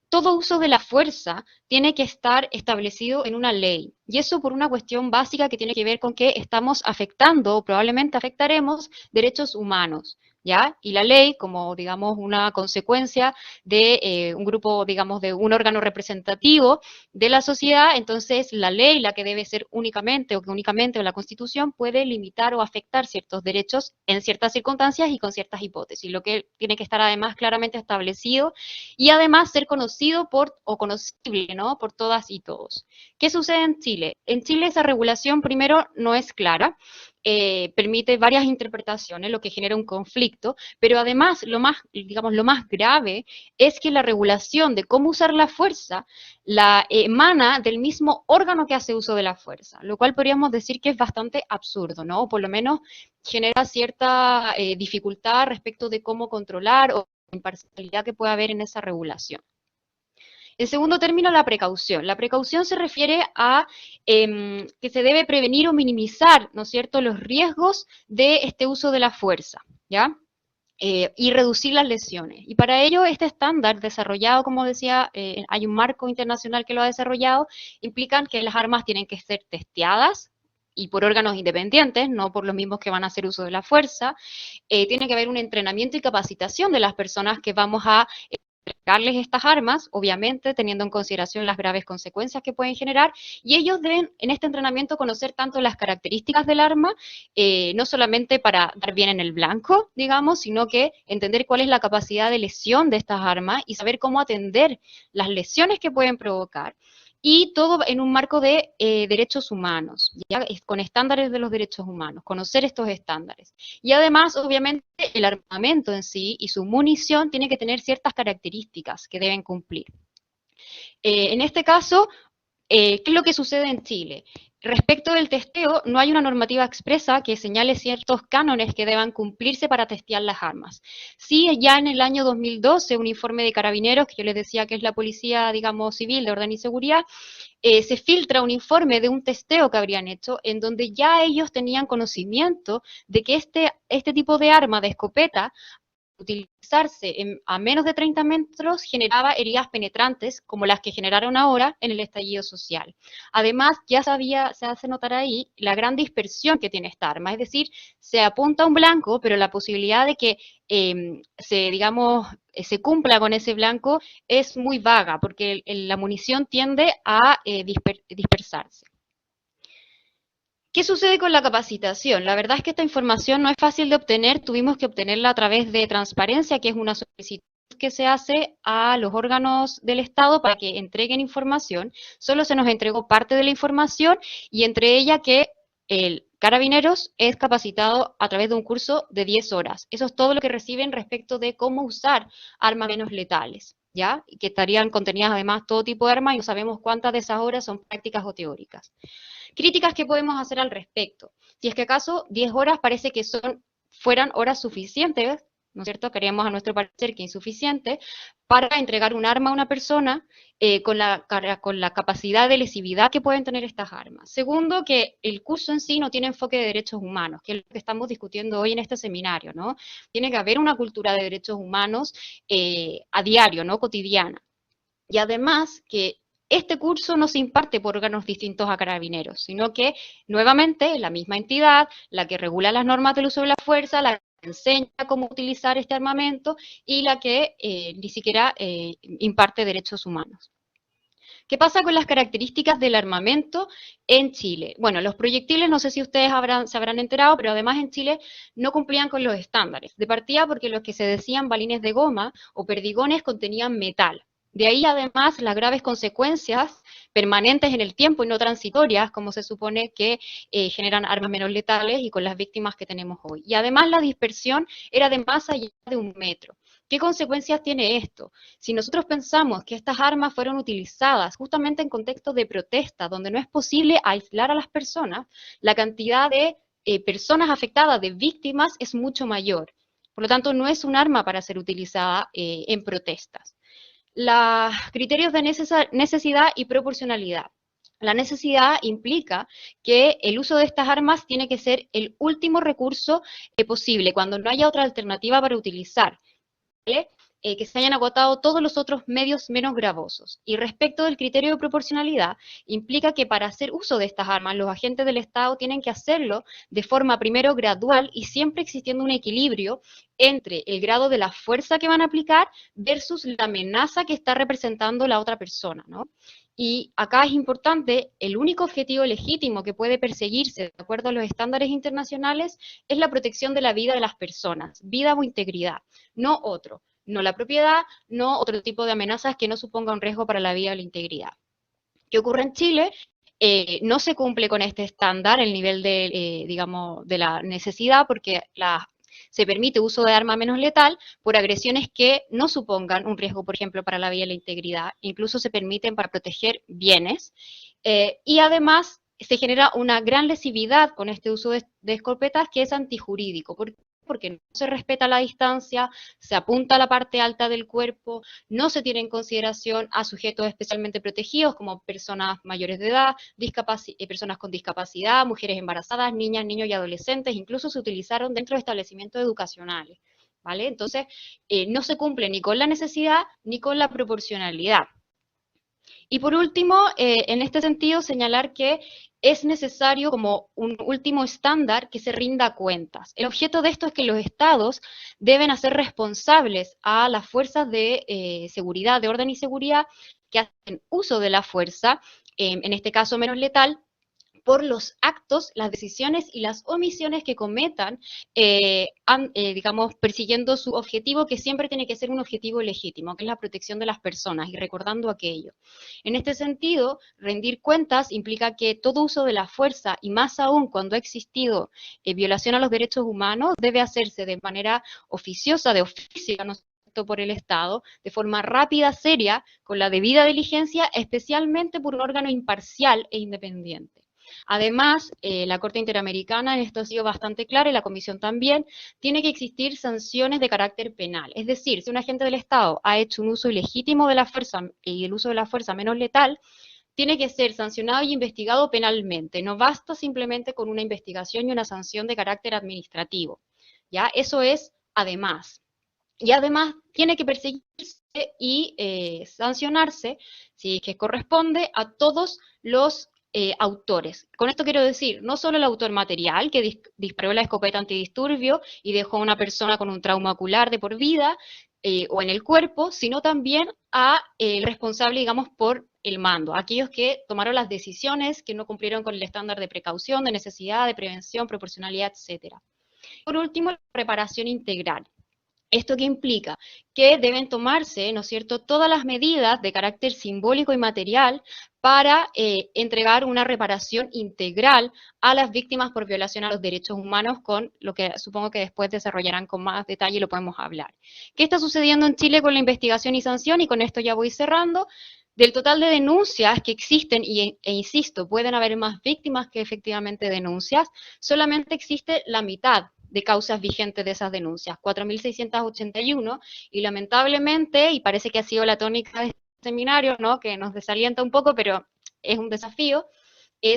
todo uso de la fuerza tiene que estar establecido en una ley. Y eso por una cuestión básica que tiene que ver con que estamos afectando, o probablemente afectaremos, derechos humanos, ¿ya? Y la ley, como, digamos, una consecuencia de un grupo, digamos, de un órgano representativo de la sociedad, entonces la ley, la que debe ser únicamente, o que únicamente la Constitución puede limitar o afectar ciertos derechos en ciertas circunstancias y con ciertas hipótesis, lo que tiene que estar además claramente establecido y además ser conocido o conocible, ¿no?, por todas y todos. ¿Qué sucede en Chile? En Chile esa regulación primero no es clara, permite varias interpretaciones, lo que genera un conflicto, pero además lo más grave es que la regulación de cómo usar la fuerza la emana del mismo órgano que hace uso de la fuerza, lo cual podríamos decir que es bastante absurdo, ¿no? O por lo menos genera cierta dificultad respecto de cómo controlar o imparcialidad que puede haber en esa regulación. En segundo término, la precaución. La precaución se refiere a que se debe prevenir o minimizar, ¿no es cierto?, los riesgos de este uso de la fuerza, ¿ya? Y reducir las lesiones. Y para ello, este estándar desarrollado, como decía, hay un marco internacional que lo ha desarrollado, implican que las armas tienen que ser testeadas y por órganos independientes, no por los mismos que van a hacer uso de la fuerza. Tiene que haber un entrenamiento y capacitación de las personas que vamos a entregarles estas armas, obviamente teniendo en consideración las graves consecuencias que pueden generar, y ellos deben en este entrenamiento conocer tanto las características del arma, no solamente para dar bien en el blanco, digamos, sino que entender cuál es la capacidad de lesión de estas armas y saber cómo atender las lesiones que pueden provocar. Y todo en un marco de derechos humanos, ¿ya? Con estándares de los derechos humanos, conocer estos estándares. Y además, obviamente, el armamento en sí y su munición tiene que tener ciertas características que deben cumplir. En este caso, ¿qué es lo que sucede en Chile? Respecto del testeo, no hay una normativa expresa que señale ciertos cánones que deban cumplirse para testear las armas. Sí, ya en el año 2012, un informe de Carabineros, que yo les decía que es la policía, digamos, civil de orden y seguridad, se filtra un informe de un testeo que habrían hecho en donde ya ellos tenían conocimiento de que este tipo de arma, de escopeta, utilizarse a menos de 30 metros generaba heridas penetrantes como las que generaron ahora en el estallido social. Además, ya se hace notar ahí la gran dispersión que tiene esta arma, es decir, se apunta a un blanco, pero la posibilidad de que se cumpla con ese blanco es muy vaga, porque la munición tiende a dispersarse. ¿Qué sucede con la capacitación? La verdad es que esta información no es fácil de obtener, tuvimos que obtenerla a través de transparencia, que es una solicitud que se hace a los órganos del Estado para que entreguen información. Solo se nos entregó parte de la información y entre ella que el Carabineros es capacitado a través de un curso de 10 horas. Eso es todo lo que reciben respecto de cómo usar armas menos letales, ¿ya? Y que estarían contenidas además todo tipo de armas y no sabemos cuántas de esas horas son prácticas o teóricas. Críticas que podemos hacer al respecto. Si es que acaso 10 horas parece que fueran horas suficientes, ¿no es cierto? Queríamos a nuestro parecer que insuficiente, para entregar un arma a una persona con la capacidad de lesividad que pueden tener estas armas. Segundo, que el curso en sí no tiene enfoque de derechos humanos, que es lo que estamos discutiendo hoy en este seminario, ¿no? Tiene que haber una cultura de derechos humanos a diario, ¿no? Cotidiana. Y además que este curso no se imparte por órganos distintos a Carabineros, sino que, nuevamente, la misma entidad, la que regula las normas del uso de la fuerza, la que enseña cómo utilizar este armamento y la que ni siquiera imparte derechos humanos. ¿Qué pasa con las características del armamento en Chile? Bueno, los proyectiles, no sé si ustedes se habrán enterado, pero además en Chile no cumplían con los estándares. De partida porque los que se decían balines de goma o perdigones contenían metal. De ahí además las graves consecuencias permanentes en el tiempo y no transitorias, como se supone que generan armas menos letales y con las víctimas que tenemos hoy. Y además la dispersión era de más allá de 1 metro. ¿Qué consecuencias tiene esto? Si nosotros pensamos que estas armas fueron utilizadas justamente en contextos de protesta, donde no es posible aislar a las personas, la cantidad de personas afectadas, de víctimas, es mucho mayor. Por lo tanto, no es un arma para ser utilizada en protestas. Los criterios de necesidad y proporcionalidad. La necesidad implica que el uso de estas armas tiene que ser el último recurso posible, cuando no haya otra alternativa para utilizar, ¿vale? Que se hayan agotado todos los otros medios menos gravosos. Y respecto del criterio de proporcionalidad, implica que para hacer uso de estas armas, los agentes del Estado tienen que hacerlo de forma primero gradual y siempre existiendo un equilibrio entre el grado de la fuerza que van a aplicar versus la amenaza que está representando la otra persona, ¿no? Y acá es importante, el único objetivo legítimo que puede perseguirse de acuerdo a los estándares internacionales es la protección de la vida de las personas, vida o integridad, no otro. No la propiedad, no otro tipo de amenazas que no suponga un riesgo para la vida o la integridad. ¿Qué ocurre en Chile? No se cumple con este estándar el nivel de, digamos, de la necesidad porque se permite uso de arma menos letal por agresiones que no supongan un riesgo, por ejemplo, para la vida y la integridad. Incluso se permiten para proteger bienes. Y además se genera una gran lesividad con este uso de escopetas que es antijurídico. Porque no se respeta la distancia, se apunta a la parte alta del cuerpo, no se tiene en consideración a sujetos especialmente protegidos como personas mayores de edad, personas con discapacidad, mujeres embarazadas, niñas, niños y adolescentes, incluso se utilizaron dentro de establecimientos educacionales, ¿vale? Entonces, no se cumple ni con la necesidad ni con la proporcionalidad. Y por último, en este sentido, señalar que es necesario como un último estándar que se rinda cuentas. El objeto de esto es que los estados deben hacer responsables a las fuerzas de seguridad, de orden y seguridad, que hacen uso de la fuerza, en este caso menos letal, por los actos, las decisiones y las omisiones que cometan, digamos, persiguiendo su objetivo, que siempre tiene que ser un objetivo legítimo, que es la protección de las personas, y recordando aquello. En este sentido, rendir cuentas implica que todo uso de la fuerza, y más aún cuando ha existido violación a los derechos humanos, debe hacerse de manera oficiosa, de oficio, ¿no? por el Estado, de forma rápida, seria, con la debida diligencia, especialmente por un órgano imparcial e independiente. Además, la Corte Interamericana en esto ha sido bastante clara y la Comisión también, tiene que existir sanciones de carácter penal. Es decir, si un agente del Estado ha hecho un uso ilegítimo de la fuerza y el uso de la fuerza menos letal, tiene que ser sancionado y investigado penalmente. No basta simplemente con una investigación y una sanción de carácter administrativo. ¿Ya? Eso es además. Y además tiene que perseguirse y sancionarse, si es que corresponde, a todos los autores. Con esto quiero decir, no solo el autor material que disparó la escopeta antidisturbio y dejó a una persona con un trauma ocular de por vida o en el cuerpo, sino también a el responsable, digamos, por el mando, aquellos que tomaron las decisiones, que no cumplieron con el estándar de precaución, de necesidad, de prevención, proporcionalidad, etc. Por último, la reparación integral. ¿Esto qué implica? Que deben tomarse, ¿no es cierto?, todas las medidas de carácter simbólico y material para entregar una reparación integral a las víctimas por violación a los derechos humanos, con lo que supongo que después desarrollarán con más detalle y lo podemos hablar. ¿Qué está sucediendo en Chile con la investigación y sanción? Y con esto ya voy cerrando. Del total de denuncias que existen, e insisto, pueden haber más víctimas que efectivamente denuncias, solamente existe la mitad de causas vigentes de esas denuncias, 4.681, y lamentablemente, y parece que ha sido la tónica de este seminario, ¿no?, que nos desalienta un poco, pero es un desafío,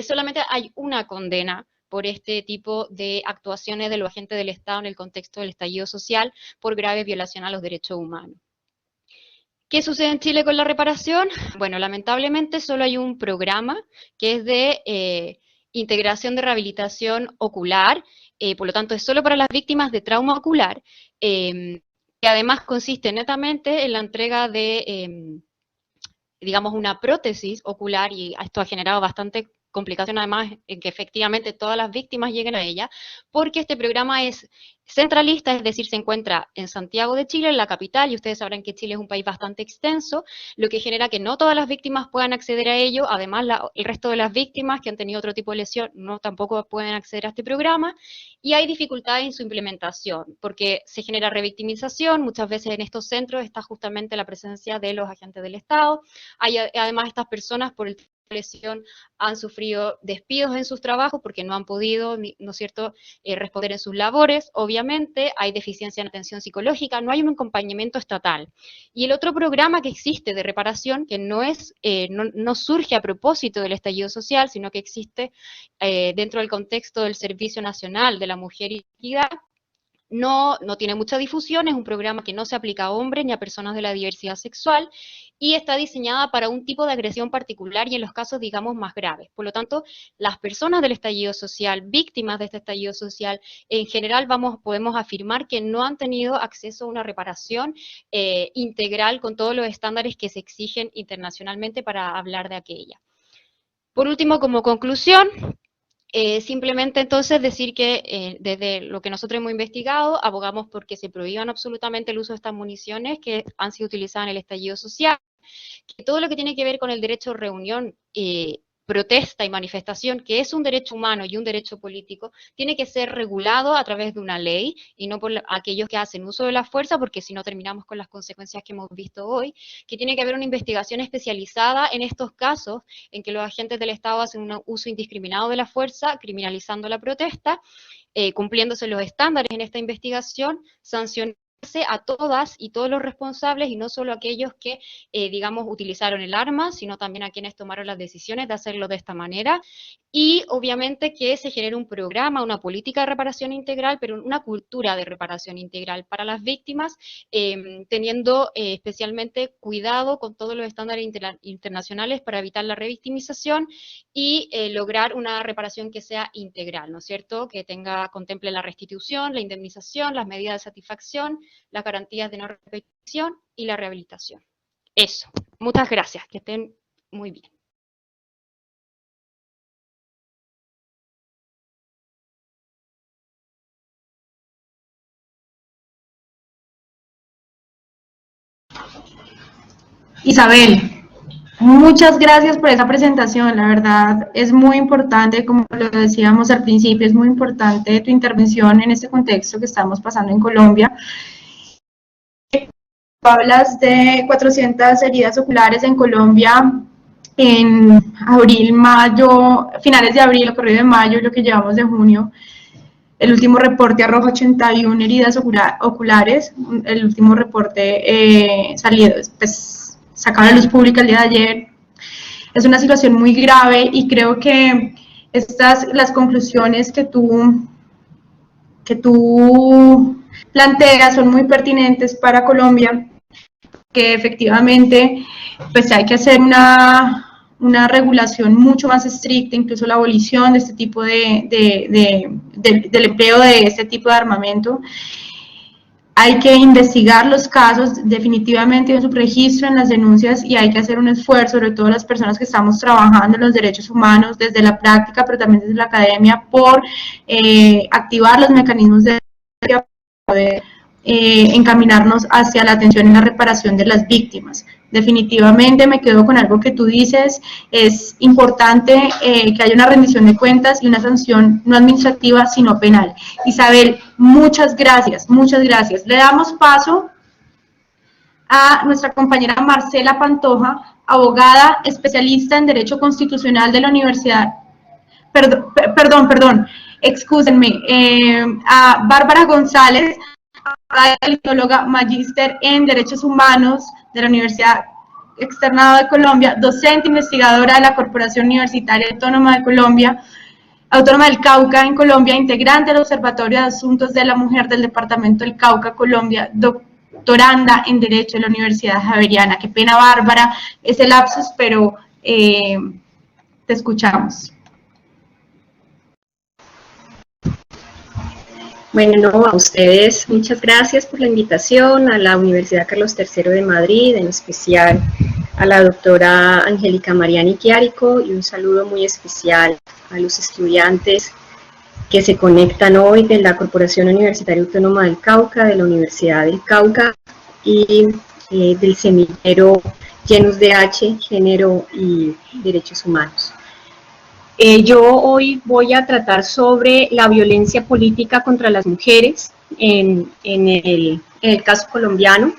solamente hay una condena por este tipo de actuaciones de los agentes del Estado en el contexto del estallido social por grave violación a los derechos humanos. ¿Qué sucede en Chile con la reparación? Bueno, lamentablemente solo hay un programa que es de integración de rehabilitación ocular, por lo tanto es solo para las víctimas de trauma ocular, que además consiste netamente en la entrega de, digamos, una prótesis ocular, y esto ha generado bastante complicación además en que efectivamente todas las víctimas lleguen a ella, porque este programa es centralista, es decir, se encuentra en Santiago de Chile, en la capital, y ustedes sabrán que Chile es un país bastante extenso, lo que genera que no todas las víctimas puedan acceder a ello. Además el resto de las víctimas que han tenido otro tipo de lesión no tampoco pueden acceder a este programa, y hay dificultades en su implementación, porque se genera revictimización. Muchas veces en estos centros está justamente la presencia de los agentes del Estado. Hay además estas personas por el lesión han sufrido despidos en sus trabajos porque no han podido, ¿no es cierto?, responder en sus labores. Obviamente hay deficiencia en atención psicológica, no hay un acompañamiento estatal. Y el otro programa que existe de reparación, que no surge a propósito del estallido social, sino que existe dentro del contexto del Servicio Nacional de la Mujer y Equidad, no tiene mucha difusión, es un programa que no se aplica a hombres ni a personas de la diversidad sexual, y está diseñada para un tipo de agresión particular y en los casos, digamos, más graves. Por lo tanto, las personas del estallido social, víctimas de este estallido social, en general podemos afirmar que no han tenido acceso a una reparación integral con todos los estándares que se exigen internacionalmente para hablar de aquella. Por último, como conclusión, simplemente entonces decir que desde lo que nosotros hemos investigado, abogamos porque se prohíban absolutamente el uso de estas municiones que han sido utilizadas en el estallido social, que todo lo que tiene que ver con el derecho a reunión, protesta y manifestación, que es un derecho humano y un derecho político, tiene que ser regulado a través de una ley y no por aquellos que hacen uso de la fuerza, porque si no terminamos con las consecuencias que hemos visto hoy, que tiene que haber una investigación especializada en estos casos en que los agentes del Estado hacen un uso indiscriminado de la fuerza, criminalizando la protesta, cumpliéndose los estándares en esta investigación, sancionarse a todas y todos los responsables, y no solo aquellos que, digamos, utilizaron el arma, sino también a quienes tomaron las decisiones de hacerlo de esta manera, y obviamente que se genere un programa, una política de reparación integral, pero una cultura de reparación integral para las víctimas, teniendo especialmente cuidado con todos los estándares internacionales para evitar la revictimización y lograr una reparación que sea integral, ¿no es cierto?, que contemple la restitución, la indemnización, las medidas de satisfacción, las garantías de no repetición y la rehabilitación. Eso. Muchas gracias. Que estén muy bien. Isabel, muchas gracias por esa presentación. La verdad es muy importante, como lo decíamos al principio, es muy importante tu intervención en este contexto que estamos pasando en Colombia. hablas de 400 heridas oculares en Colombia en abril, mayo, finales de abril, o corrido de mayo, lo que llevamos de junio. El último reporte arroja 81 heridas oculares. El último reporte salido, pues, sacado a la luz pública el día de ayer. Es una situación muy grave y creo que las conclusiones que tú planteas son muy pertinentes para Colombia, que efectivamente pues hay que hacer una regulación mucho más estricta, incluso la abolición de este tipo del empleo de este tipo de armamento. Hay que investigar los casos, definitivamente en su registro, en las denuncias, y hay que hacer un esfuerzo, sobre todo las personas que estamos trabajando en los derechos humanos desde la práctica, pero también desde la academia, por activar los mecanismos de poder encaminarnos hacia la atención y la reparación de las víctimas. Definitivamente me quedo con algo que tú dices, es importante que haya una rendición de cuentas y una sanción no administrativa, sino penal. Isabel, muchas gracias, muchas gracias. Le damos paso a nuestra compañera Marcela Pantoja, abogada especialista en Derecho Constitucional de la Universidad. Excúsenme, a Bárbara González, politóloga, magíster en Derechos Humanos de la Universidad Externado de Colombia, docente investigadora de la Corporación Universitaria Autónoma de Colombia, Autónoma del Cauca en Colombia, integrante del Observatorio de Asuntos de la Mujer del Departamento del Cauca, Colombia, doctoranda en Derecho de la Universidad Javeriana. Qué pena, Bárbara, ese lapsus, pero te escuchamos. Bueno, no, a ustedes muchas gracias por la invitación, a la Universidad Carlos III de Madrid, en especial a la doctora Angélica Mariani Chiarico, y un saludo muy especial a los estudiantes que se conectan hoy de la Corporación Universitaria Autónoma del Cauca, de la Universidad del Cauca y del semillero Genus DH, Género y Derechos Humanos. Yo hoy voy a tratar sobre la violencia política contra las mujeres en el caso colombiano,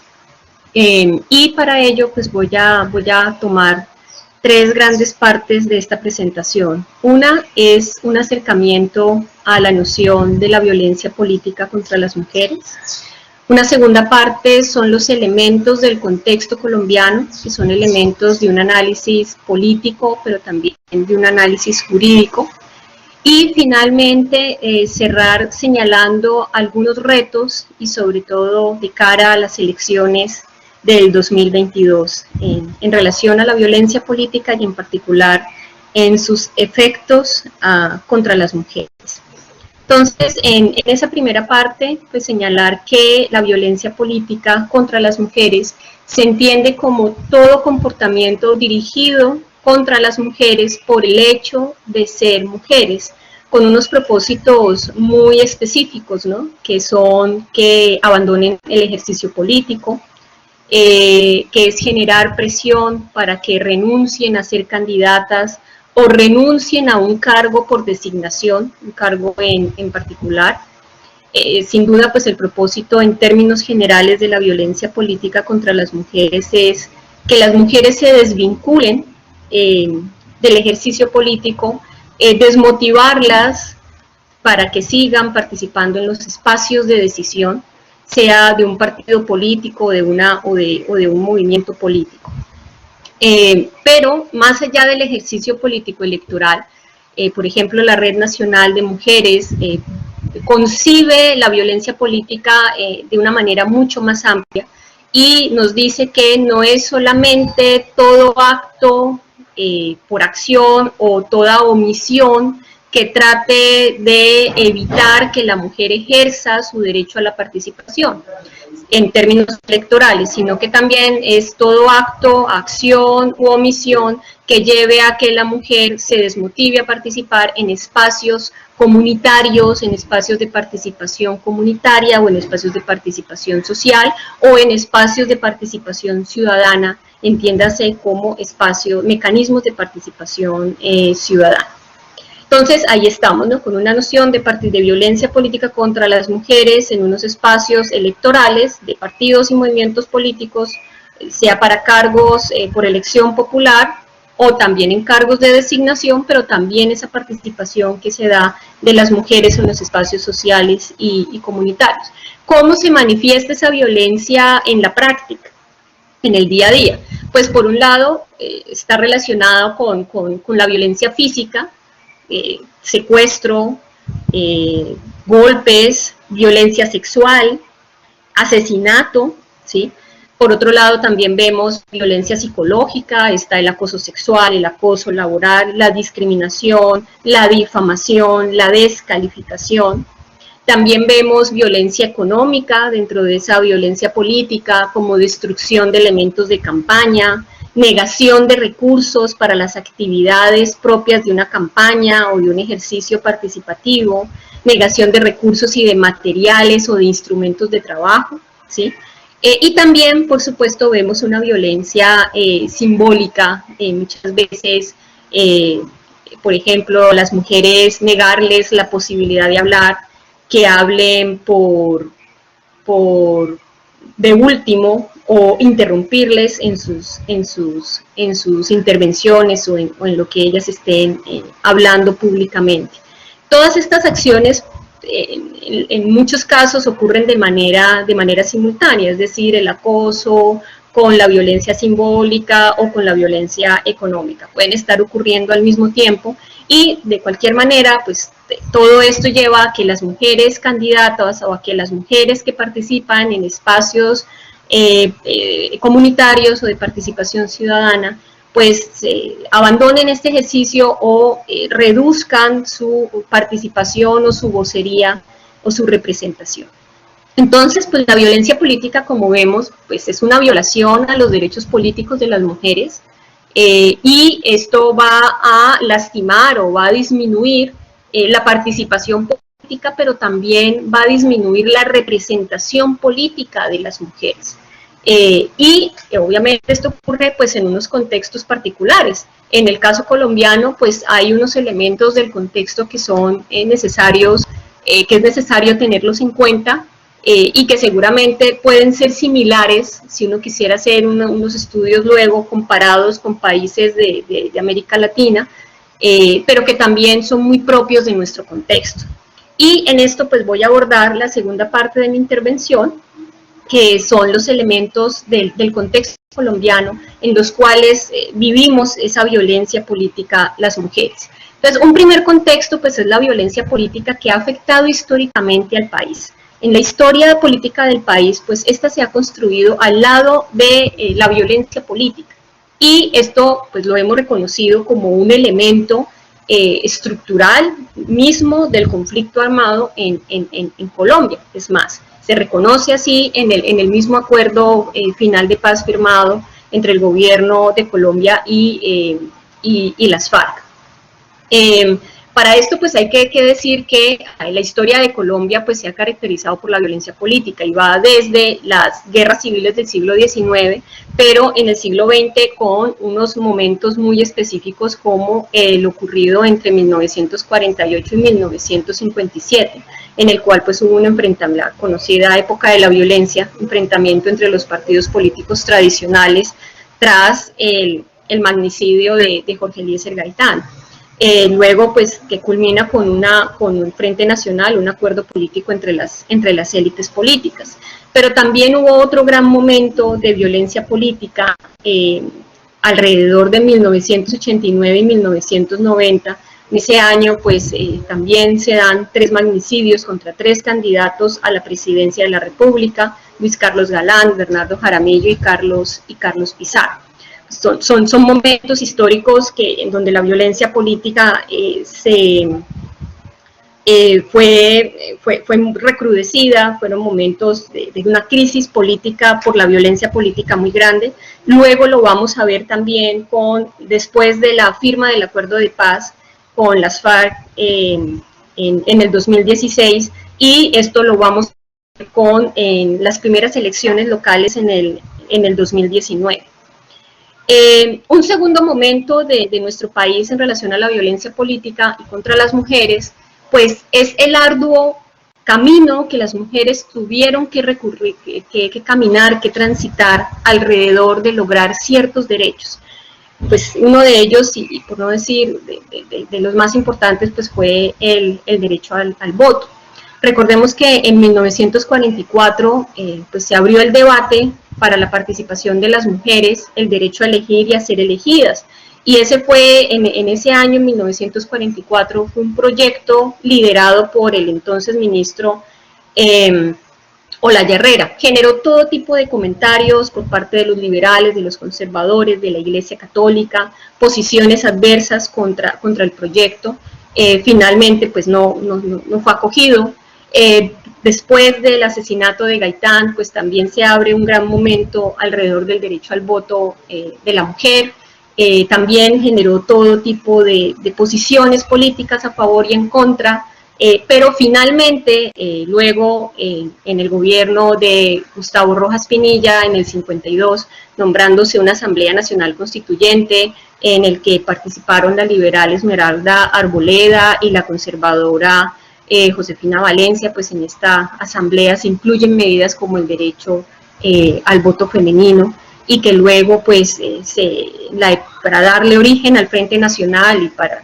y para ello pues voy a tomar tres grandes partes de esta presentación. Una es un acercamiento a la noción de la violencia política contra las mujeres. Una segunda parte son los elementos del contexto colombiano, que son elementos de un análisis político, pero también de un análisis jurídico. Y finalmente cerrar señalando algunos retos y sobre todo de cara a las elecciones del 2022 en relación a la violencia política y en particular en sus efectos contra las mujeres. Entonces, en esa primera parte, pues señalar que la violencia política contra las mujeres se entiende como todo comportamiento dirigido contra las mujeres por el hecho de ser mujeres, con unos propósitos muy específicos, ¿no? Que son que abandonen el ejercicio político, que es generar presión para que renuncien a ser candidatas o renuncien a un cargo por designación, un cargo en particular. Sin duda, pues el propósito en términos generales de la violencia política contra las mujeres es que las mujeres se desvinculen del ejercicio político, desmotivarlas para que sigan participando en los espacios de decisión, sea de un partido político o de un movimiento político. Pero más allá del ejercicio político electoral, por ejemplo, la Red Nacional de Mujeres concibe la violencia política de una manera mucho más amplia y nos dice que no es solamente todo acto por acción o toda omisión que trate de evitar que la mujer ejerza su derecho a la participación en términos electorales, sino que también es todo acto, acción u omisión que lleve a que la mujer se desmotive a participar en espacios comunitarios, en espacios de participación comunitaria o en espacios de participación social o en espacios de participación ciudadana, entiéndase como mecanismos de participación ciudadana. Entonces, ahí estamos, ¿no? Con una noción de violencia política contra las mujeres en unos espacios electorales de partidos y movimientos políticos, sea para cargos por elección popular o también en cargos de designación, pero también esa participación que se da de las mujeres en los espacios sociales y comunitarios. ¿Cómo se manifiesta esa violencia en la práctica, en el día a día? Pues por un lado está relacionado con la violencia física, secuestro, golpes, violencia sexual, asesinato, ¿sí? Por otro lado, también vemos violencia psicológica, está el acoso sexual, el acoso laboral, la discriminación, la difamación, la descalificación. También vemos violencia económica dentro de esa violencia política, como destrucción de elementos de campaña, negación de recursos para las actividades propias de una campaña o de un ejercicio participativo, negación de recursos y de materiales o de instrumentos de trabajo, ¿sí? Y también, por supuesto, vemos una violencia simbólica, muchas veces, por ejemplo, las mujeres negarles la posibilidad de hablar, que hablen de último o interrumpirles en sus intervenciones o en lo que ellas estén hablando públicamente. Todas estas acciones en muchos casos ocurren de manera simultánea, es decir, el acoso con la violencia simbólica o con la violencia económica. Pueden estar ocurriendo al mismo tiempo y de cualquier manera, pues todo esto lleva a que las mujeres candidatas o a que las mujeres que participan en espacios comunitarios o de participación ciudadana, pues abandonen este ejercicio o reduzcan su participación o su vocería o su representación. Entonces, pues la violencia política, como vemos, pues es una violación a los derechos políticos de las mujeres y esto va a lastimar o va a disminuir la participación política, pero también va a disminuir la representación política de las mujeres. Y obviamente esto ocurre pues en unos contextos particulares. En el caso colombiano pues hay unos elementos del contexto que son necesarios, que es necesario tenerlos en cuenta y que seguramente pueden ser similares si uno quisiera hacer unos estudios luego comparados con países de América Latina, pero que también son muy propios de nuestro contexto. Y en esto pues voy a abordar la segunda parte de mi intervención, que son los elementos del contexto colombiano en los cuales vivimos esa violencia política las mujeres. Entonces, un primer contexto pues es la violencia política que ha afectado históricamente al país. En la historia política del país, pues esta se ha construido al lado de la violencia política. Y esto pues lo hemos reconocido como un elemento estructural mismo del conflicto armado en Colombia. Es más, se reconoce así en el mismo acuerdo final de paz firmado entre el gobierno de Colombia y las FARC. Para esto pues hay que decir que la historia de Colombia pues se ha caracterizado por la violencia política y va desde las guerras civiles del siglo XIX, pero en el siglo XX con unos momentos muy específicos como el ocurrido entre 1948 y 1957, en el cual pues hubo un enfrentamiento, la conocida época de la violencia, enfrentamiento entre los partidos políticos tradicionales tras el magnicidio de Jorge Eliezer Gaitán. Luego pues que culmina con un frente nacional, un acuerdo político entre las élites políticas. Pero también hubo otro gran momento de violencia política alrededor de 1989 y 1990. En ese año pues también se dan 3 magnicidios contra 3 candidatos a la presidencia de la República, Luis Carlos Galán, Bernardo Jaramillo y Carlos Pizarro. Son momentos históricos en donde la violencia política fue recrudecida, fueron momentos de una crisis política por la violencia política muy grande. Luego lo vamos a ver también después de la firma del acuerdo de paz con las FARC en el 2016, y esto lo vamos a ver con las primeras elecciones locales en el 2019. Un segundo momento de nuestro país en relación a la violencia política y contra las mujeres, pues es el arduo camino que las mujeres tuvieron que recurrir, que caminar, que transitar alrededor de lograr ciertos derechos. Pues uno de ellos, y por no decir de los más importantes, pues fue el derecho al voto. Recordemos que en 1944 pues se abrió el debate para la participación de las mujeres, el derecho a elegir y a ser elegidas. Y ese fue, en ese año, en 1944, fue un proyecto liderado por el entonces ministro Olaya Herrera. Generó todo tipo de comentarios por parte de los liberales, de los conservadores, de la Iglesia Católica, posiciones adversas contra el proyecto. Finalmente, pues no fue acogido. Después del asesinato de Gaitán, pues también se abre un gran momento alrededor del derecho al voto de la mujer. También generó todo tipo de posiciones políticas a favor y en contra, pero finalmente, luego en el gobierno de Gustavo Rojas Pinilla, en el 52, nombrándose una Asamblea Nacional Constituyente, en el que participaron las liberales Esmeralda Arboleda y la conservadora Josefina Valencia, pues en esta asamblea se incluyen medidas como el derecho al voto femenino, y que luego pues para darle origen al Frente Nacional y para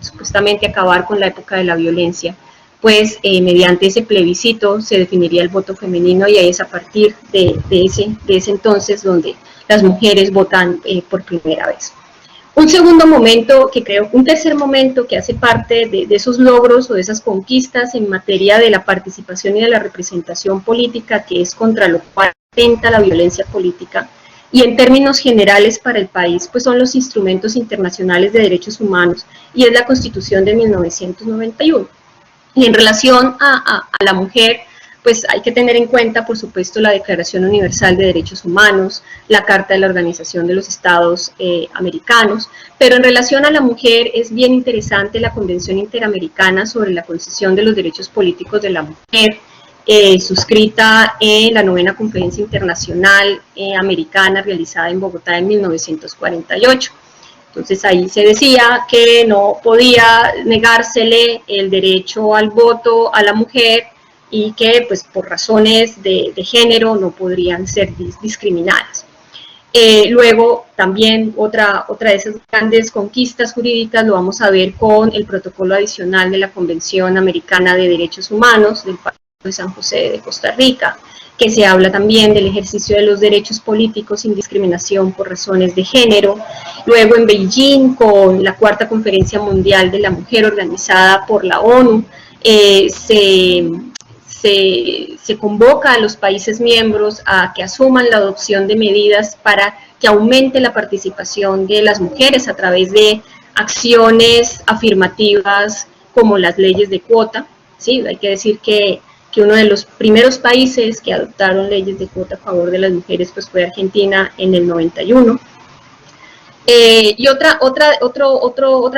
supuestamente acabar con la época de la violencia, pues mediante ese plebiscito se definiría el voto femenino, y ahí es a partir de ese entonces donde las mujeres votan por primera vez. Un segundo momento, que creo, un tercer momento que hace parte de esos logros o de esas conquistas en materia de la participación y de la representación política, que es contra lo cual atenta la violencia política, y en términos generales para el país, pues son los instrumentos internacionales de derechos humanos, y es la Constitución de 1991. Y en relación a la mujer, pues hay que tener en cuenta, por supuesto, la Declaración Universal de Derechos Humanos, la Carta de la Organización de los Estados Americanos, pero en relación a la mujer es bien interesante la Convención Interamericana sobre la concesión de los derechos políticos de la mujer, suscrita en la 9ª Conferencia Internacional Americana realizada en Bogotá en 1948. Entonces ahí se decía que no podía negársele el derecho al voto a la mujer, y que pues por razones de género no podrían ser discriminadas. Luego también otra de esas grandes conquistas jurídicas lo vamos a ver con el protocolo adicional de la Convención Americana de Derechos Humanos del Pacto de San José de Costa Rica, que se habla también del ejercicio de los derechos políticos sin discriminación por razones de género. Luego en Beijing, con la 4ª Conferencia Mundial de la Mujer organizada por la ONU, se convoca a los países miembros a que asuman la adopción de medidas para que aumente la participación de las mujeres a través de acciones afirmativas como las leyes de cuota. Sí, hay que decir que uno de los primeros países que adoptaron leyes de cuota a favor de las mujeres pues fue Argentina en el 91. Y otra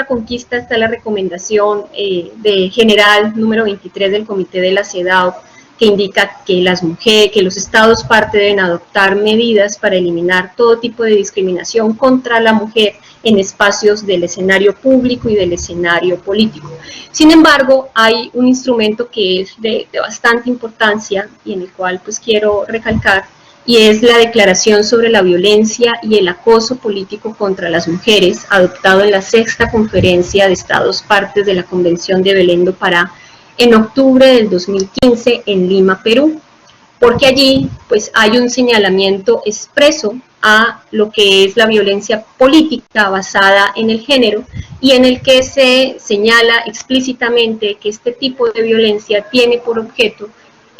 conquista está la recomendación de general número 23 del Comité de la CEDAW, que indica que los estados parte deben adoptar medidas para eliminar todo tipo de discriminación contra la mujer en espacios del escenario público y del escenario político. Sin embargo, hay un instrumento que es de bastante importancia y en el cual pues quiero recalcar, y es la Declaración sobre la Violencia y el Acoso Político contra las Mujeres, adoptado en la 6ª Conferencia de Estados Partes de la Convención de Belén do Pará en octubre del 2015 en Lima, Perú, porque allí pues hay un señalamiento expreso a lo que es la violencia política basada en el género, y en el que se señala explícitamente que este tipo de violencia tiene por objeto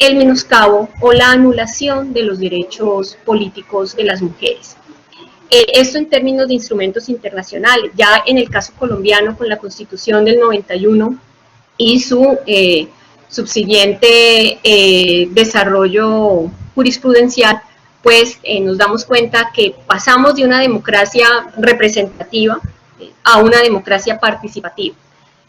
el menoscabo o la anulación de los derechos políticos de las mujeres. Esto en términos de instrumentos internacionales. Ya en el caso colombiano, con la Constitución del 91 y su subsiguiente desarrollo jurisprudencial, pues nos damos cuenta que pasamos de una democracia representativa a una democracia participativa.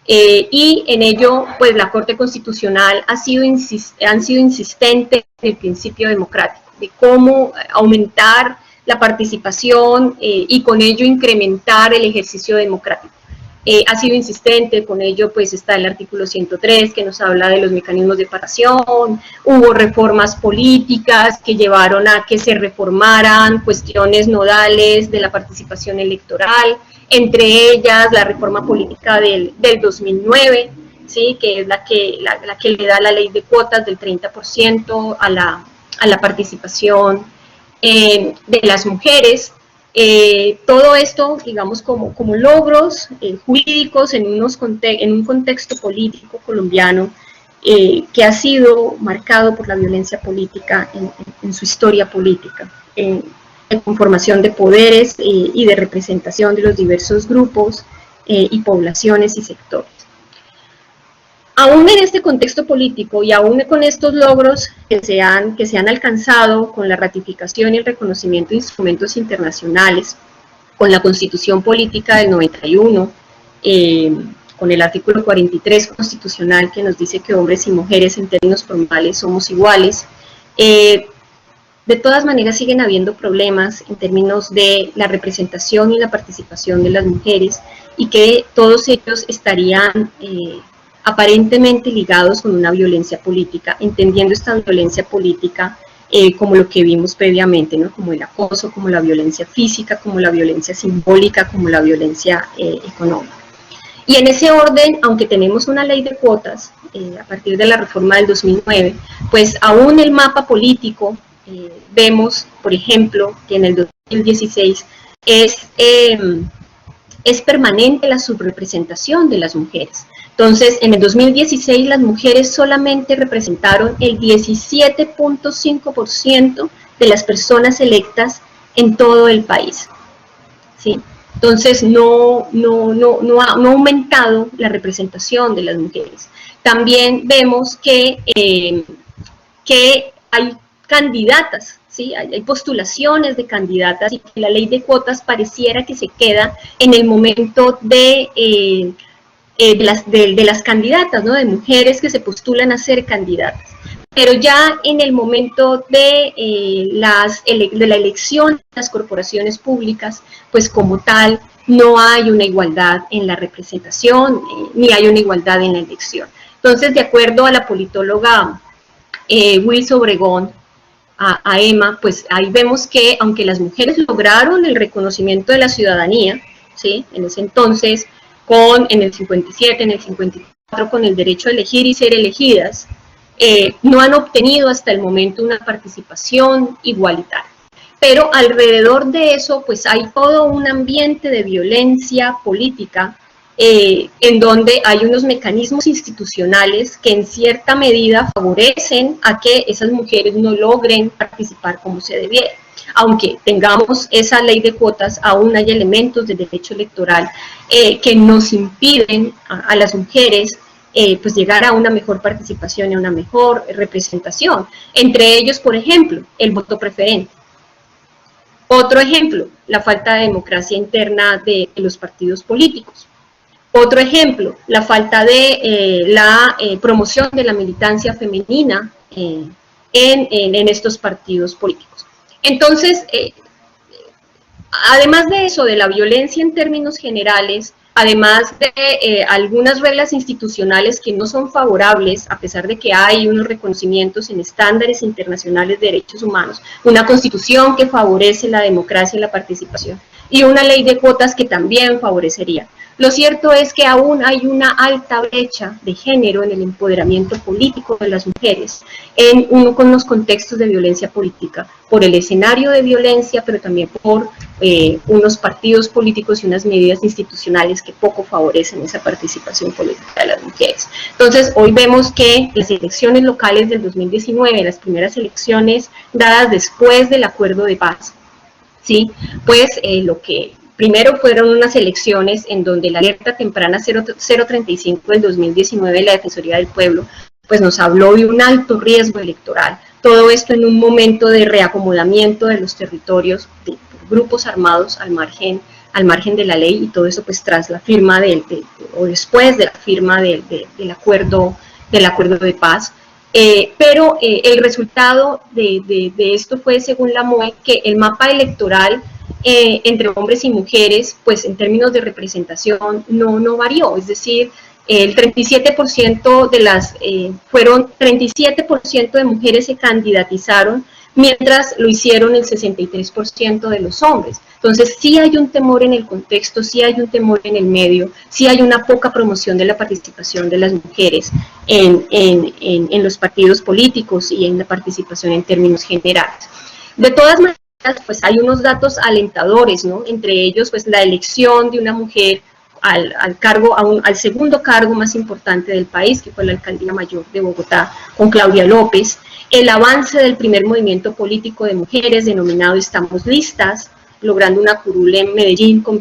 Y en ello, pues la Corte Constitucional han sido insistentes en el principio democrático, de cómo aumentar la participación y con ello incrementar el ejercicio democrático. Ha sido insistente, con ello pues está el artículo 103 que nos habla de los mecanismos de separación, hubo reformas políticas que llevaron a que se reformaran cuestiones nodales de la participación electoral, entre ellas la reforma política del 2009, ¿sí? Que es la que le da la ley de cuotas del 30% a la participación de las mujeres. Todo esto, digamos, como logros jurídicos en un contexto político colombiano que ha sido marcado por la violencia política en su historia política, en conformación de poderes y de representación de los diversos grupos y poblaciones y sectores. Aún en este contexto político y aún con estos logros que se han alcanzado con la ratificación y el reconocimiento de instrumentos internacionales, con la Constitución Política del 91, con el artículo 43 constitucional que nos dice que hombres y mujeres en términos formales somos iguales, de todas maneras siguen habiendo problemas en términos de la representación y la participación de las mujeres y que todos ellos estarían aparentemente ligados con una violencia política, entendiendo esta violencia política como lo que vimos previamente, ¿no? Como el acoso, como la violencia física, como la violencia simbólica, como la violencia económica. Y en ese orden, aunque tenemos una ley de cuotas a partir de la reforma del 2009, pues aún el mapa político vemos, por ejemplo, que en el 2016 es permanente la subrepresentación de las mujeres. Entonces, en el 2016 las mujeres solamente representaron el 17.5% de las personas electas en todo el país, ¿sí? Entonces, no ha aumentado la representación de las mujeres. También vemos que hay candidatas, ¿sí? Hay postulaciones de candidatas y que la ley de cuotas pareciera que se queda en el momento de las candidatas, ¿no? De mujeres que se postulan a ser candidatas. Pero ya en el momento de la elección de las corporaciones públicas, pues como tal, no hay una igualdad en la representación, ni hay una igualdad en la elección. Entonces, de acuerdo a la politóloga Wilson Obregón, a Emma, pues ahí vemos que aunque las mujeres lograron el reconocimiento de la ciudadanía, ¿sí? En ese entonces, en el 57, en el 54, con el derecho a elegir y ser elegidas, no han obtenido hasta el momento una participación igualitaria. Pero alrededor de eso, pues hay todo un ambiente de violencia política en donde hay unos mecanismos institucionales que en cierta medida favorecen a que esas mujeres no logren participar como se debiera. Aunque tengamos esa ley de cuotas, aún hay elementos del derecho electoral que nos impiden a las mujeres pues llegar a una mejor participación y a una mejor representación. Entre ellos, por ejemplo, el voto preferente. Otro ejemplo, la falta de democracia interna de los partidos políticos. Otro ejemplo, la falta de la promoción de la militancia femenina en estos partidos políticos. Entonces, además de eso, de la violencia en términos generales, además de algunas reglas institucionales que no son favorables, a pesar de que hay unos reconocimientos en estándares internacionales de derechos humanos, una constitución que favorece la democracia y la participación, y una ley de cuotas que también favorecería. Lo cierto es que aún hay una alta brecha de género en el empoderamiento político de las mujeres, con los contextos de violencia política, por el escenario de violencia, pero también por unos partidos políticos y unas medidas institucionales que poco favorecen esa participación política de las mujeres. Entonces, hoy vemos que las elecciones locales del 2019, las primeras elecciones dadas después del acuerdo de paz, ¿sí? Pues lo que primero fueron unas elecciones en donde la alerta temprana 035 del 2019 de la Defensoría del Pueblo pues nos habló de un alto riesgo electoral. Todo esto en un momento de reacomodamiento de los territorios de grupos armados al margen de la ley, y todo eso pues tras la firma o después de la firma del acuerdo de paz. pero el resultado de esto fue, según la MOE, que el mapa electoral entre hombres y mujeres, pues en términos de representación no varió, es decir, el 37% de fueron 37% de mujeres se candidatizaron, mientras lo hicieron el 63% de los hombres. Entonces sí hay un temor en el contexto, sí hay un temor en el medio, sí hay una poca promoción de la participación de las mujeres en los partidos políticos y en la participación en términos generales. De todas maneras, pues hay unos datos alentadores, ¿no? Entre ellos, pues la elección de una mujer al segundo cargo más importante del país, que fue la alcaldía mayor de Bogotá, con Claudia López, el avance del primer movimiento político de mujeres denominado Estamos Listas, logrando una curul en Medellín con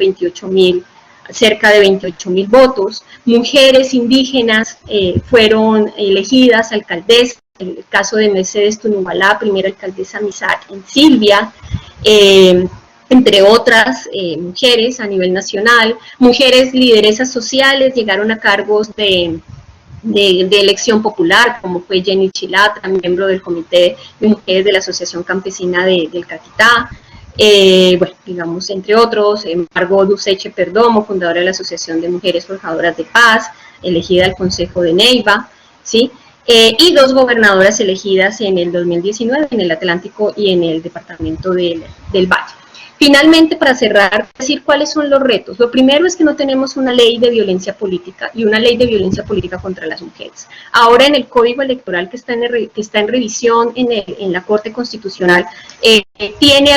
cerca de 28.000 votos, mujeres indígenas fueron elegidas alcaldesas, en el caso de Mercedes Tunumbalá, primera alcaldesa Misak en Silvia, entre otras mujeres a nivel nacional, mujeres lideresas sociales llegaron a cargos de elección popular, como fue Jenny Chilatra, miembro del Comité de Mujeres de la Asociación Campesina del Caquetá, bueno, digamos, entre otros, Margot Duceche Perdomo, fundadora de la Asociación de Mujeres Forjadoras de Paz, elegida al Consejo de Neiva, ¿sí? Y dos gobernadoras elegidas en el 2019, en el Atlántico y en el departamento del Valle. Finalmente, para cerrar, decir cuáles son los retos. Lo primero es que no tenemos una ley de violencia política y una ley de violencia política contra las mujeres. Ahora en el Código Electoral que está en revisión en la Corte Constitucional, tiene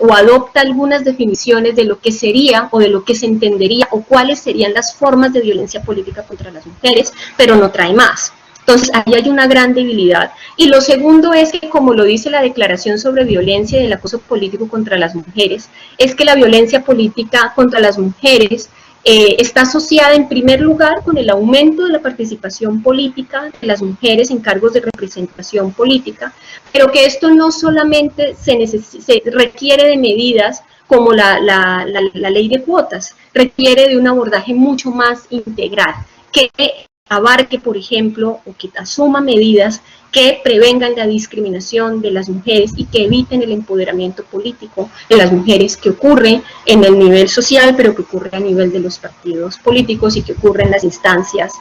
o adopta algunas definiciones de lo que sería o de lo que se entendería o cuáles serían las formas de violencia política contra las mujeres, pero no trae más. Entonces, ahí hay una gran debilidad. Y lo segundo es que, como lo dice la Declaración sobre Violencia y el Acoso Político contra las Mujeres, es que la violencia política contra las mujeres está asociada en primer lugar con el aumento de la participación política de las mujeres en cargos de representación política, pero que esto no solamente se requiere de medidas como la ley de cuotas, requiere de un abordaje mucho más integral, que abarque, por ejemplo, o que asuma medidas que prevengan la discriminación de las mujeres y que eviten el empoderamiento político de las mujeres que ocurre en el nivel social, pero que ocurre a nivel de los partidos políticos y que ocurre en las instancias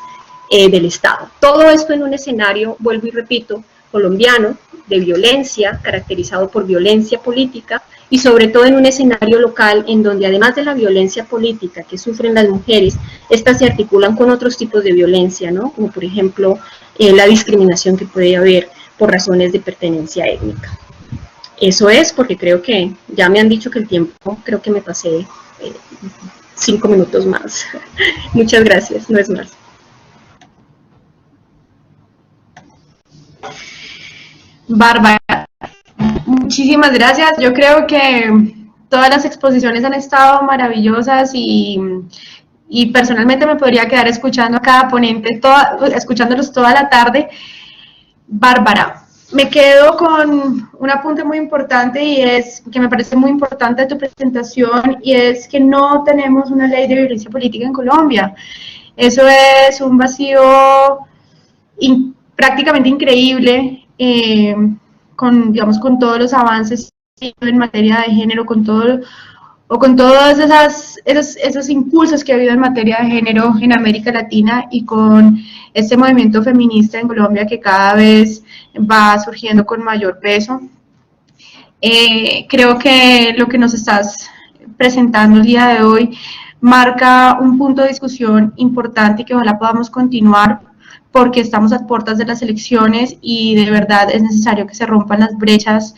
del Estado. Todo esto en un escenario, vuelvo y repito, colombiano, de violencia, caracterizado por violencia política, y sobre todo en un escenario local en donde además de la violencia política que sufren las mujeres, estas se articulan con otros tipos de violencia, ¿no? Como por ejemplo la discriminación que puede haber por razones de pertenencia étnica. Eso es, porque creo que ya me han dicho que el tiempo, creo que me pasé 5 minutos más. Muchas gracias, no es más. Bárbara, muchísimas gracias. Yo creo que todas las exposiciones han estado maravillosas y personalmente me podría quedar escuchando a cada ponente, escuchándolos toda la tarde. Bárbara, me quedo con un apunte muy importante y es que me parece muy importante de tu presentación, y es que no tenemos una ley de violencia política en Colombia. Eso es un vacío prácticamente increíble, digamos, con todos los avances en materia de género, con todos esos impulsos que ha habido en materia de género en América Latina, y con este movimiento feminista en Colombia que cada vez va surgiendo con mayor peso. Creo que lo que nos estás presentando el día de hoy marca un punto de discusión importante y que ojalá podamos continuar, porque estamos a puertas de las elecciones y de verdad es necesario que se rompan las brechas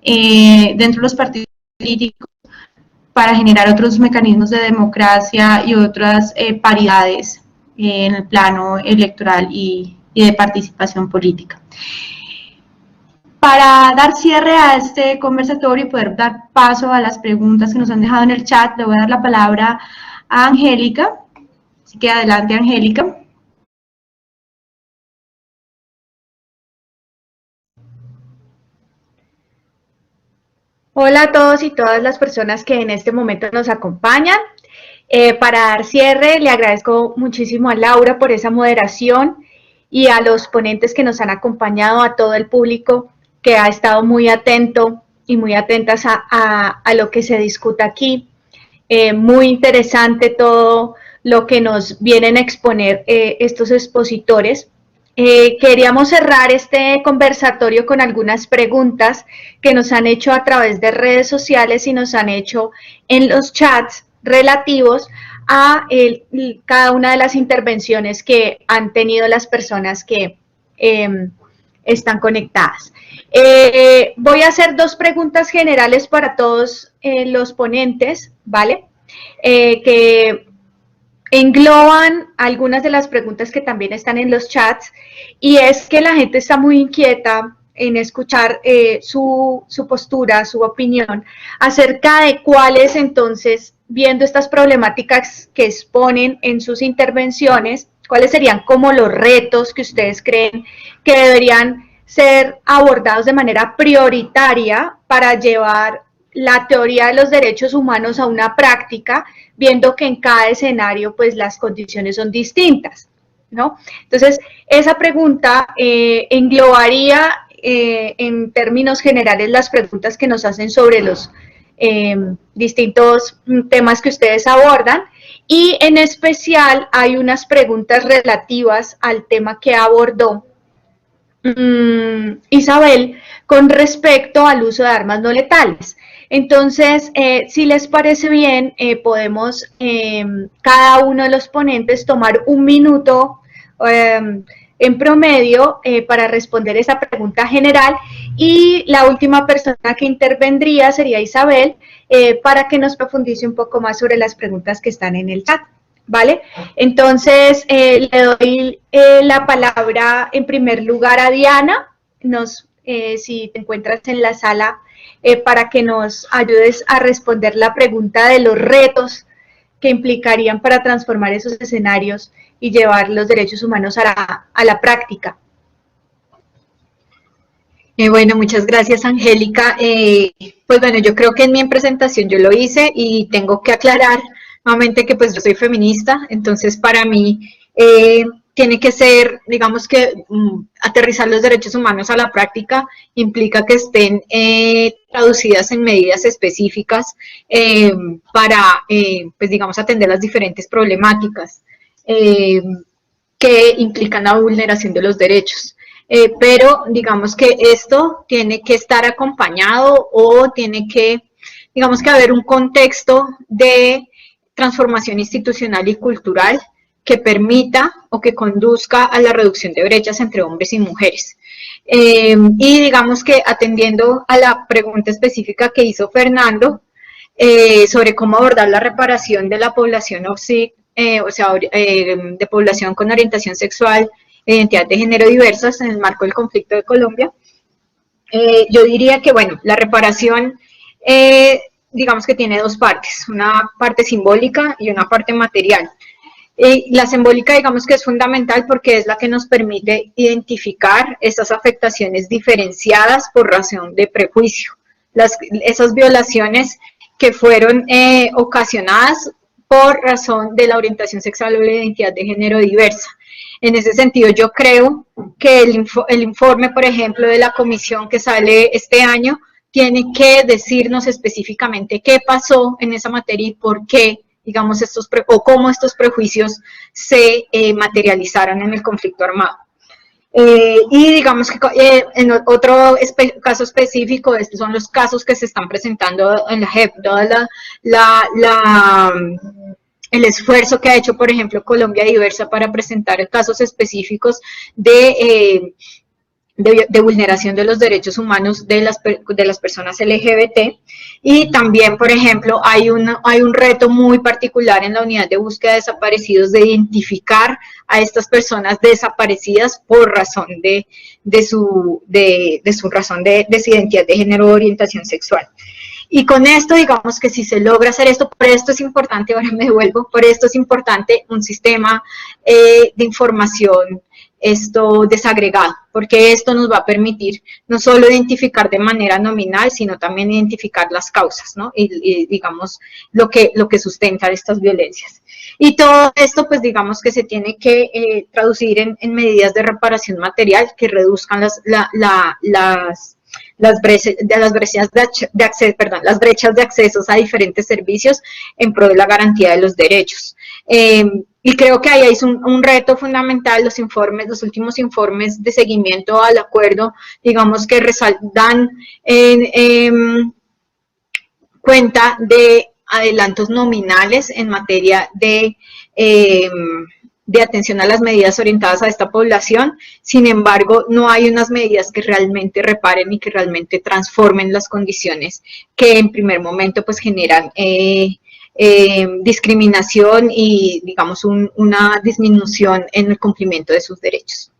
dentro de los partidos políticos para generar otros mecanismos de democracia y otras paridades en el plano electoral y de participación política. Para dar cierre a este conversatorio y poder dar paso a las preguntas que nos han dejado en el chat, le voy a dar la palabra a Angélica. Así que adelante, Angélica. Hola a todos y todas las personas que en este momento nos acompañan. Para dar cierre, le agradezco muchísimo a Laura por esa moderación y a los ponentes que nos han acompañado, a todo el público que ha estado muy atento y muy atentas a lo que se discuta aquí. Muy interesante todo lo que nos vienen a exponer estos expositores. Queríamos cerrar este conversatorio con algunas preguntas que nos han hecho a través de redes sociales y nos han hecho en los chats relativos a cada una de las intervenciones que han tenido las personas que están conectadas. Voy a hacer dos preguntas generales para todos los ponentes, ¿vale? Que engloban algunas de las preguntas que también están en los chats, y es que la gente está muy inquieta en escuchar su postura, su opinión, acerca de cuáles entonces, viendo estas problemáticas que exponen en sus intervenciones, cuáles serían como los retos que ustedes creen que deberían ser abordados de manera prioritaria para llevar la teoría de los derechos humanos a una práctica, viendo que en cada escenario pues las condiciones son distintas, ¿no? Entonces, esa pregunta englobaría en términos generales las preguntas que nos hacen sobre los distintos temas que ustedes abordan, y en especial hay unas preguntas relativas al tema que abordó Isabel con respecto al uso de armas no letales. Entonces, si les parece bien, podemos cada uno de los ponentes tomar un minuto en promedio para responder esa pregunta general, y la última persona que intervendría sería Isabel para que nos profundice un poco más sobre las preguntas que están en el chat, ¿vale? Entonces, le doy la palabra en primer lugar a Diana, si te encuentras en la sala, para que nos ayudes a responder la pregunta de los retos que implicarían para transformar esos escenarios y llevar los derechos humanos a la práctica. Bueno, muchas gracias, Angélica. Pues bueno, yo creo que en mi presentación yo lo hice, y tengo que aclarar nuevamente que pues yo soy feminista, entonces para mí tiene que ser, digamos que aterrizar los derechos humanos a la práctica implica que estén traducidas en medidas específicas para, pues digamos, atender las diferentes problemáticas que implican la vulneración de los derechos. Pero digamos que esto tiene que estar acompañado, o tiene que, digamos que haber un contexto de transformación institucional y cultural que permita o que conduzca a la reducción de brechas entre hombres y mujeres. Y digamos que atendiendo a la pregunta específica que hizo Fernando sobre cómo abordar la reparación de la población OSIC, de población con orientación sexual e identidad de género diversas en el marco del conflicto de Colombia, yo diría que, bueno, la reparación digamos que tiene dos partes, una parte simbólica y una parte material. La simbólica, digamos que es fundamental porque es la que nos permite identificar esas afectaciones diferenciadas por razón de prejuicio, esas violaciones que fueron ocasionadas por razón de la orientación sexual o la identidad de género diversa. En ese sentido, yo creo que el informe, por ejemplo, de la comisión que sale este año, tiene que decirnos específicamente qué pasó en esa materia y por qué, digamos, o cómo estos prejuicios se materializaron en el conflicto armado. Y digamos que en otro caso específico, estos son los casos que se están presentando en la JEP, toda el esfuerzo que ha hecho, por ejemplo, Colombia Diversa para presentar casos específicos de vulneración de los derechos humanos de las personas LGBT. Y también, por ejemplo, hay un reto muy particular en la unidad de búsqueda de desaparecidos de identificar a estas personas desaparecidas por razón de su identidad de género o orientación sexual. Y con esto, digamos que si se logra hacer esto, por esto es importante, ahora me devuelvo, por esto es importante un sistema de información esto desagregado, porque esto nos va a permitir no solo identificar de manera nominal, sino también identificar las causas, ¿no? Y digamos, lo que sustenta estas violencias. Y todo esto, pues digamos que se tiene que traducir en medidas de reparación material que reduzcan las brechas de accesos a diferentes servicios en pro de la garantía de los derechos. Y creo que ahí es un reto fundamental. Los últimos informes de seguimiento al acuerdo, digamos que dan cuenta de adelantos nominales en materia de atención a las medidas orientadas a esta población. Sin embargo, no hay unas medidas que realmente reparen y que realmente transformen las condiciones que en primer momento pues generan discriminación y, digamos, una disminución en el cumplimiento de sus derechos.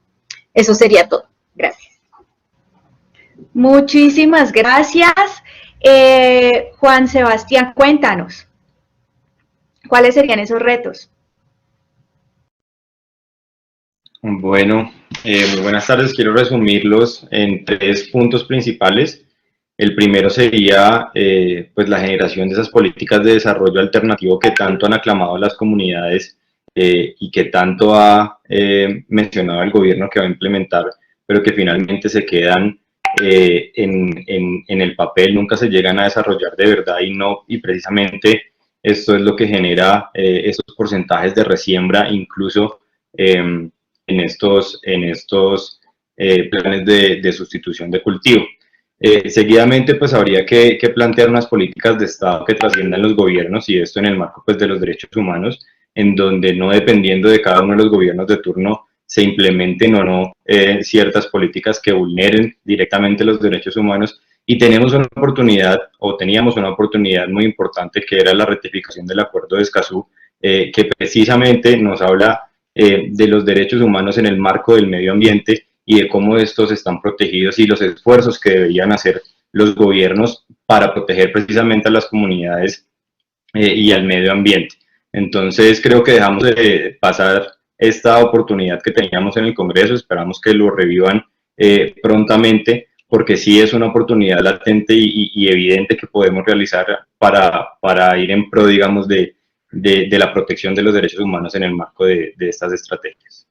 Eso sería todo. Gracias. Muchísimas gracias. Juan Sebastián, cuéntanos, ¿cuáles serían esos retos? Bueno, muy buenas tardes. Quiero resumirlos en 3 puntos principales. El primero sería pues la generación de esas políticas de desarrollo alternativo que tanto han aclamado las comunidades y que tanto ha mencionado el gobierno que va a implementar, pero que finalmente se quedan en el papel, nunca se llegan a desarrollar de verdad y precisamente esto es lo que genera esos porcentajes de resiembra, incluso en estos planes de sustitución de cultivo. Seguidamente, pues habría que plantear unas políticas de Estado que trasciendan los gobiernos, y esto en el marco pues, de los derechos humanos, en donde no dependiendo de cada uno de los gobiernos de turno se implementen o no ciertas políticas que vulneren directamente los derechos humanos. Y tenemos una oportunidad, o teníamos una oportunidad muy importante, que era la ratificación del Acuerdo de Escazú, que precisamente nos habla de los derechos humanos en el marco del medio ambiente y de cómo estos están protegidos y los esfuerzos que deberían hacer los gobiernos para proteger precisamente a las comunidades y al medio ambiente. Entonces creo que dejamos de pasar esta oportunidad que teníamos en el Congreso, esperamos que lo revivan prontamente, porque sí es una oportunidad latente y evidente que podemos realizar para ir en pro, digamos, de la protección de los derechos humanos en el marco de estas estrategias.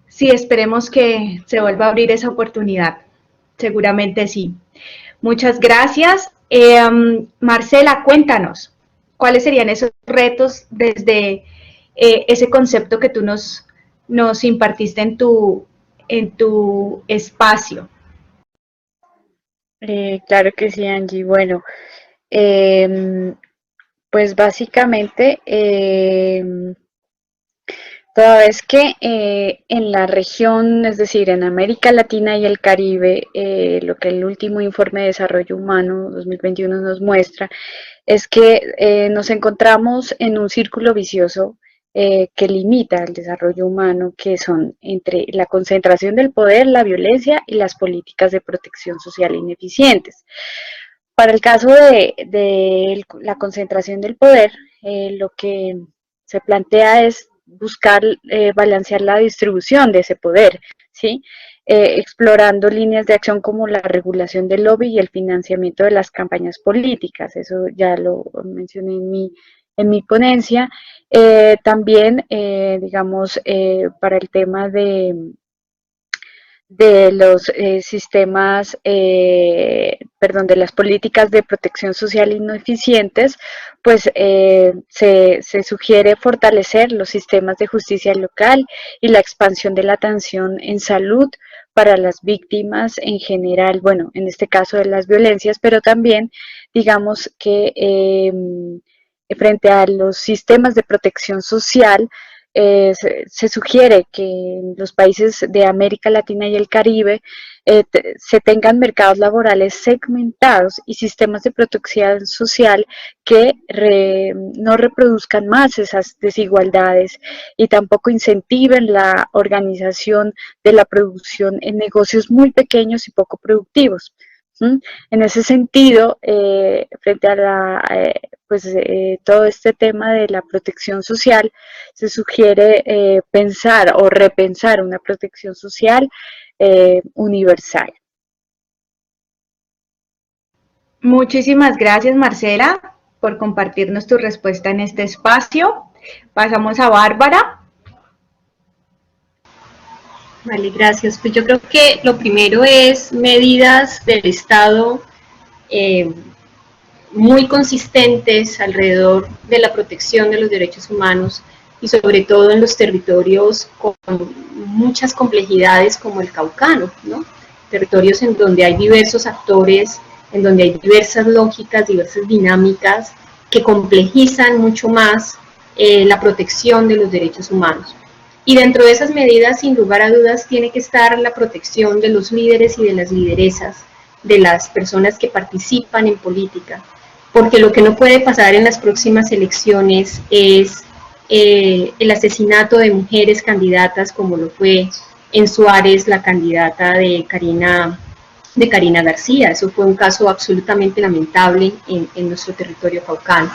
Sí, esperemos que se vuelva a abrir esa oportunidad. Seguramente sí. Muchas gracias. Marcela, cuéntanos, ¿cuáles serían esos retos desde ese concepto que tú nos impartiste en tu espacio? Claro que sí, Angie. Bueno, pues básicamente, toda vez que en la región, es decir, en América Latina y el Caribe, lo que el último informe de desarrollo humano 2021 nos muestra es que nos encontramos en un círculo vicioso que limita el desarrollo humano, que son entre la concentración del poder, la violencia y las políticas de protección social ineficientes. Para el caso de la concentración del poder, lo que se plantea es buscar balancear la distribución de ese poder, ¿sí? Explorando líneas de acción como la regulación del lobby y el financiamiento de las campañas políticas. Eso ya lo mencioné en mi ponencia. También, digamos, para el tema de los sistemas, de las políticas de protección social ineficientes, pues se sugiere fortalecer los sistemas de justicia local y la expansión de la atención en salud para las víctimas en general, bueno, en este caso de las violencias, pero también digamos que frente a los sistemas de protección social, se sugiere que en los países de América Latina y el Caribe se tengan mercados laborales segmentados y sistemas de protección social que no reproduzcan más esas desigualdades y tampoco incentiven la organización de la producción en negocios muy pequeños y poco productivos. En ese sentido, frente a pues todo este tema de la protección social, se sugiere pensar o repensar una protección social universal. Muchísimas gracias, Marcela, por compartirnos tu respuesta en este espacio. Pasamos a Bárbara. Vale, gracias. Pues yo creo que lo primero es medidas del Estado muy consistentes alrededor de la protección de los derechos humanos y sobre todo en los territorios con muchas complejidades como el Caucano, ¿no? Territorios en donde hay diversos actores, en donde hay diversas lógicas, diversas dinámicas que complejizan mucho más la protección de los derechos humanos. Y dentro de esas medidas, sin lugar a dudas, tiene que estar la protección de los líderes y de las lideresas, de las personas que participan en política, porque lo que no puede pasar en las próximas elecciones es el asesinato de mujeres candidatas, como lo fue en Suárez la candidata de Karina García. Eso fue un caso absolutamente lamentable en nuestro territorio caucano.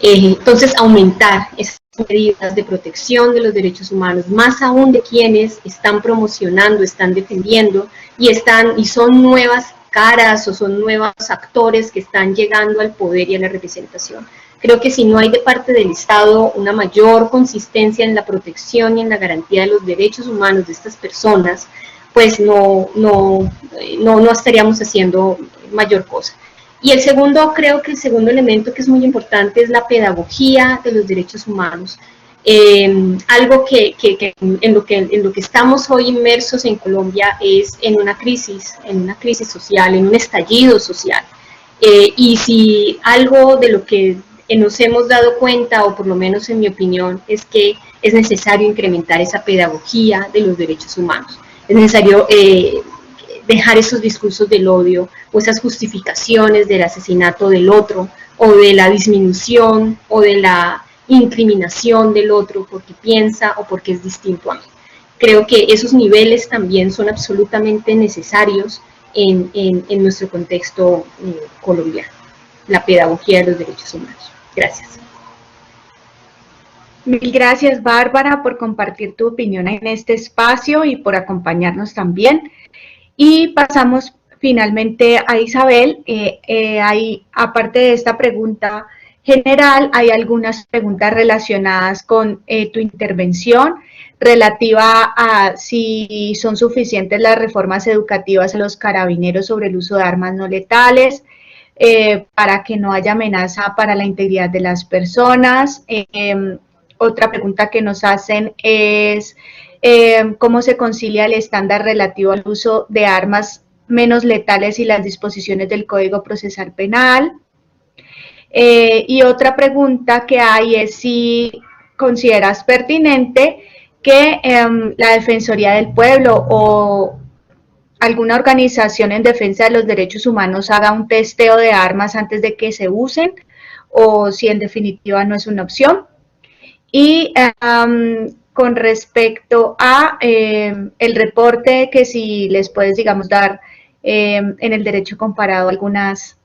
Entonces, aumentar esas medidas de protección de los derechos humanos, más aún de quienes están promocionando, están defendiendo y son nuevas caras o son nuevos actores que están llegando al poder y a la representación. Creo que si no hay de parte del Estado una mayor consistencia en la protección y en la garantía de los derechos humanos de estas personas, pues no estaríamos haciendo mayor cosa. Y creo que el segundo elemento que es muy importante es la pedagogía de los derechos humanos. Algo que en lo que estamos hoy inmersos en Colombia es en una crisis social, en un estallido social. Y si algo de lo que nos hemos dado cuenta, o por lo menos en mi opinión, es que es necesario incrementar esa pedagogía de los derechos humanos. Es necesario dejar esos discursos del odio o esas justificaciones del asesinato del otro o de la disminución o de la incriminación del otro porque piensa o porque es distinto a mí. Creo que esos niveles también son absolutamente necesarios en nuestro contexto colombiano, la pedagogía de los derechos humanos. Gracias. Mil gracias, Bárbara, por compartir tu opinión en este espacio y por acompañarnos también. Y pasamos finalmente a Isabel. Aparte de esta pregunta general, hay algunas preguntas relacionadas con tu intervención relativa a si son suficientes las reformas educativas a los carabineros sobre el uso de armas no letales, para que no haya amenaza para la integridad de las personas. Otra pregunta que nos hacen es cómo se concilia el estándar relativo al uso de armas menos letales y las disposiciones del Código Procesal Penal. Y otra pregunta que hay es si consideras pertinente que la Defensoría del Pueblo o alguna organización en defensa de los derechos humanos haga un testeo de armas antes de que se usen, o si en definitiva no es una opción. Y con respecto a el reporte, que si les puedes, digamos, dar en el derecho comparado algunas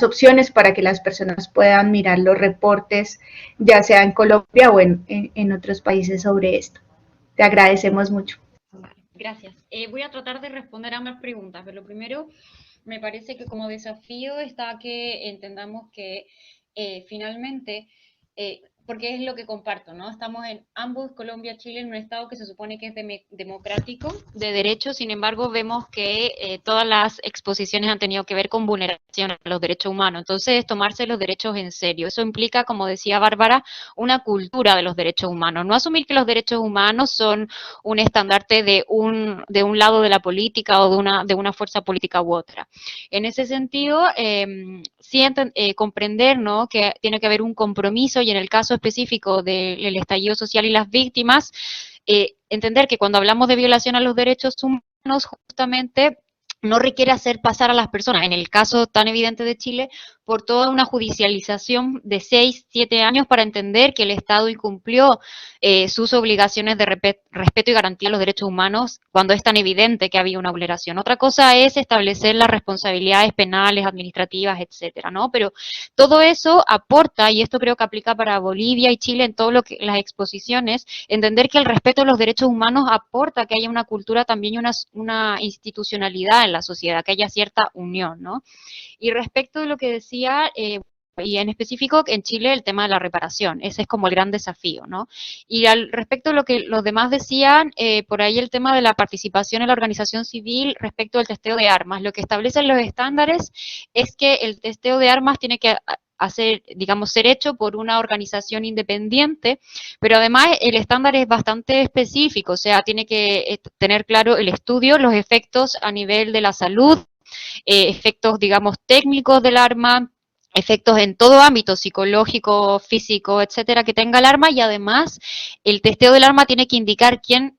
opciones para que las personas puedan mirar los reportes, ya sea en Colombia o en otros países sobre esto. Te agradecemos mucho. Gracias. Voy a tratar de responder a ambas preguntas, pero lo primero, me parece que como desafío está que entendamos que finalmente, porque es lo que comparto, ¿no? Estamos en ambos, Colombia, Chile, en un estado que se supone que es democrático, de derecho, sin embargo, vemos que todas las exposiciones han tenido que ver con vulneración a los derechos humanos, entonces tomarse los derechos en serio. Eso implica, como decía Bárbara, una cultura de los derechos humanos, no asumir que los derechos humanos son un estandarte de un lado de la política o de una fuerza política u otra. En ese sentido, sí comprender, ¿no?, que tiene que haber un compromiso, y en el caso específico del estallido social y las víctimas, entender que cuando hablamos de violación a los derechos humanos, justamente no requiere hacer pasar a las personas, en el caso tan evidente de Chile, por toda una judicialización de 6, 7 años para entender que el Estado incumplió sus obligaciones de respeto y garantía de los derechos humanos cuando es tan evidente que había una vulneración. Otra cosa es establecer las responsabilidades penales, administrativas, etcétera, ¿no? Pero todo eso aporta, y esto creo que aplica para Bolivia y Chile en todo lo que las exposiciones, entender que el respeto a los derechos humanos aporta que haya una cultura también y una institucionalidad en la sociedad, que haya cierta unión, ¿no? Y respecto de lo que decía, y en específico en Chile el tema de la reparación, ese es como el gran desafío, ¿no? Y al respecto de lo que los demás decían, por ahí el tema de la participación en la organización civil respecto al testeo de armas, lo que establecen los estándares es que el testeo de armas tiene que hacer, digamos, ser hecho por una organización independiente, pero además el estándar es bastante específico, o sea, tiene que tener claro el estudio, los efectos a nivel de la salud, efectos, digamos, técnicos del arma, efectos en todo ámbito, psicológico, físico, etcétera, que tenga el arma, y además el testeo del arma tiene que indicar quién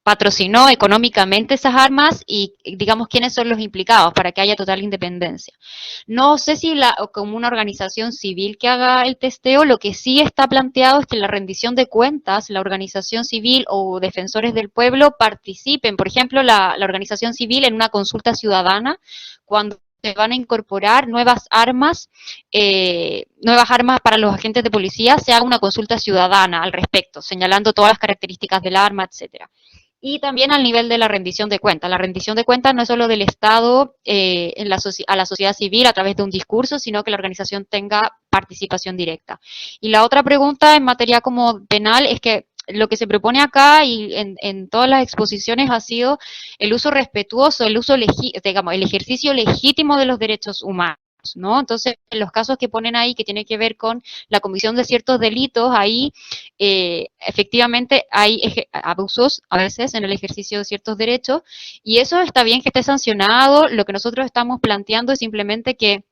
patrocinó económicamente esas armas y, digamos, quiénes son los implicados para que haya total independencia. No sé si como una organización civil que haga el testeo, lo que sí está planteado es que en la rendición de cuentas, la organización civil o defensores del pueblo participen, por ejemplo, la organización civil en una consulta ciudadana, cuando se van a incorporar nuevas armas para los agentes de policía, se haga una consulta ciudadana al respecto, señalando todas las características del arma, etcétera. Y también al nivel de la rendición de cuentas. La rendición de cuentas no es solo del Estado a la sociedad civil a través de un discurso, sino que la organización tenga participación directa. Y la otra pregunta en materia como penal es que lo que se propone acá y en todas las exposiciones ha sido el uso respetuoso, el ejercicio legítimo de los derechos humanos, ¿no? Entonces, en los casos que ponen ahí, que tiene que ver con la comisión de ciertos delitos, ahí efectivamente hay abusos a veces en el ejercicio de ciertos derechos, y eso está bien que esté sancionado. Lo que nosotros estamos planteando es simplemente que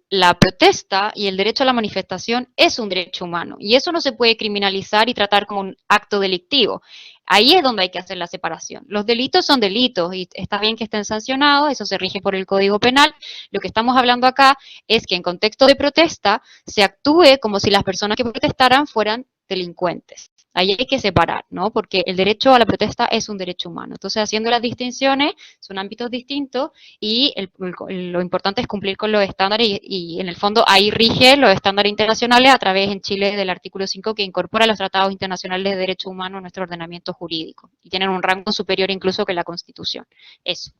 la protesta y el derecho a la manifestación es un derecho humano, y eso no se puede criminalizar y tratar como un acto delictivo. Ahí es donde hay que hacer la separación. Los delitos son delitos y está bien que estén sancionados, eso se rige por el Código Penal. Lo que estamos hablando acá es que en contexto de protesta se actúe como si las personas que protestaran fueran delincuentes. Ahí hay que separar, ¿no? Porque el derecho a la protesta es un derecho humano. Entonces, haciendo las distinciones, son ámbitos distintos y lo importante es cumplir con los estándares y en el fondo ahí rige los estándares internacionales a través en Chile del artículo 5 que incorpora los tratados internacionales de derechos humanos a nuestro ordenamiento jurídico y tienen un rango superior incluso que la Constitución. Eso.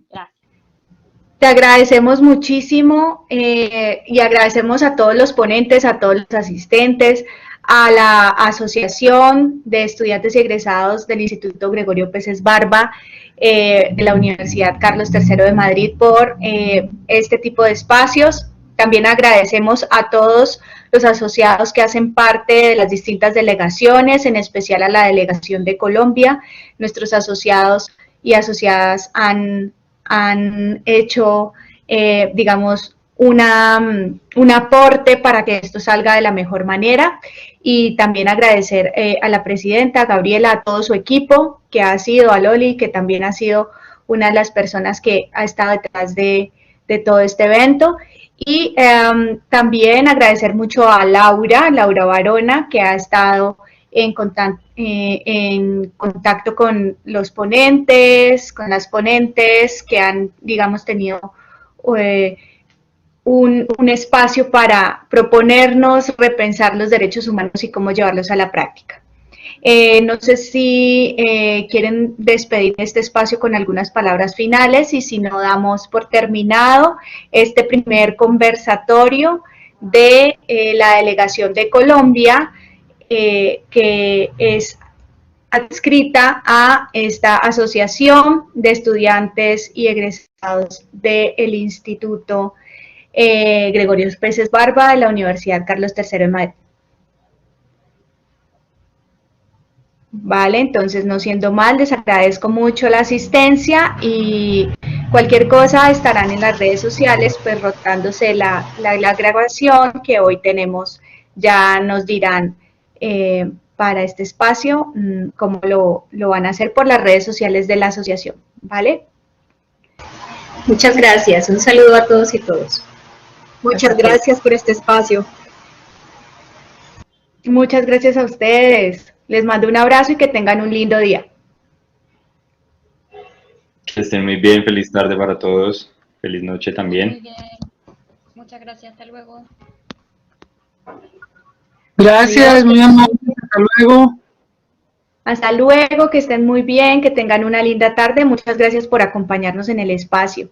Gracias. Te agradecemos muchísimo y agradecemos a todos los ponentes, a todos los asistentes, a la Asociación de Estudiantes y Egresados del Instituto Gregorio Peces Barba de la Universidad Carlos III de Madrid por este tipo de espacios. También agradecemos a todos los asociados que hacen parte de las distintas delegaciones, en especial a la delegación de Colombia. Nuestros asociados y asociadas han hecho, digamos, un aporte para que esto salga de la mejor manera, y también agradecer a la presidenta Gabriela, a todo su equipo, que ha sido, a Loli, que también ha sido una de las personas que ha estado detrás de todo este evento, y también agradecer mucho a Laura Barona, que ha estado en contacto con los ponentes, con las ponentes que han, digamos, tenido un espacio para proponernos repensar los derechos humanos y cómo llevarlos a la práctica. No sé si quieren despedir este espacio con algunas palabras finales, y si no, damos por terminado este primer conversatorio de la delegación de Colombia, que es adscrita a esta asociación de estudiantes y egresados del Instituto Gregorio Peces Barba de la Universidad Carlos III de Madrid. Vale, entonces, no siendo mal, les agradezco mucho la asistencia y cualquier cosa estarán en las redes sociales, pues rotándose la grabación que hoy tenemos. Ya nos dirán para este espacio cómo lo van a hacer por las redes sociales de la asociación, ¿vale? Muchas gracias. Un saludo a todos y todas. Muchas gracias por este espacio. Muchas gracias a ustedes. Les mando un abrazo y que tengan un lindo día. Que estén muy bien, feliz tarde para todos, feliz noche Muy también. bien. Muchas gracias. Hasta luego. Gracias, muy amable, hasta luego. Hasta luego, que estén muy bien, que tengan una linda tarde. Muchas gracias por acompañarnos en el espacio.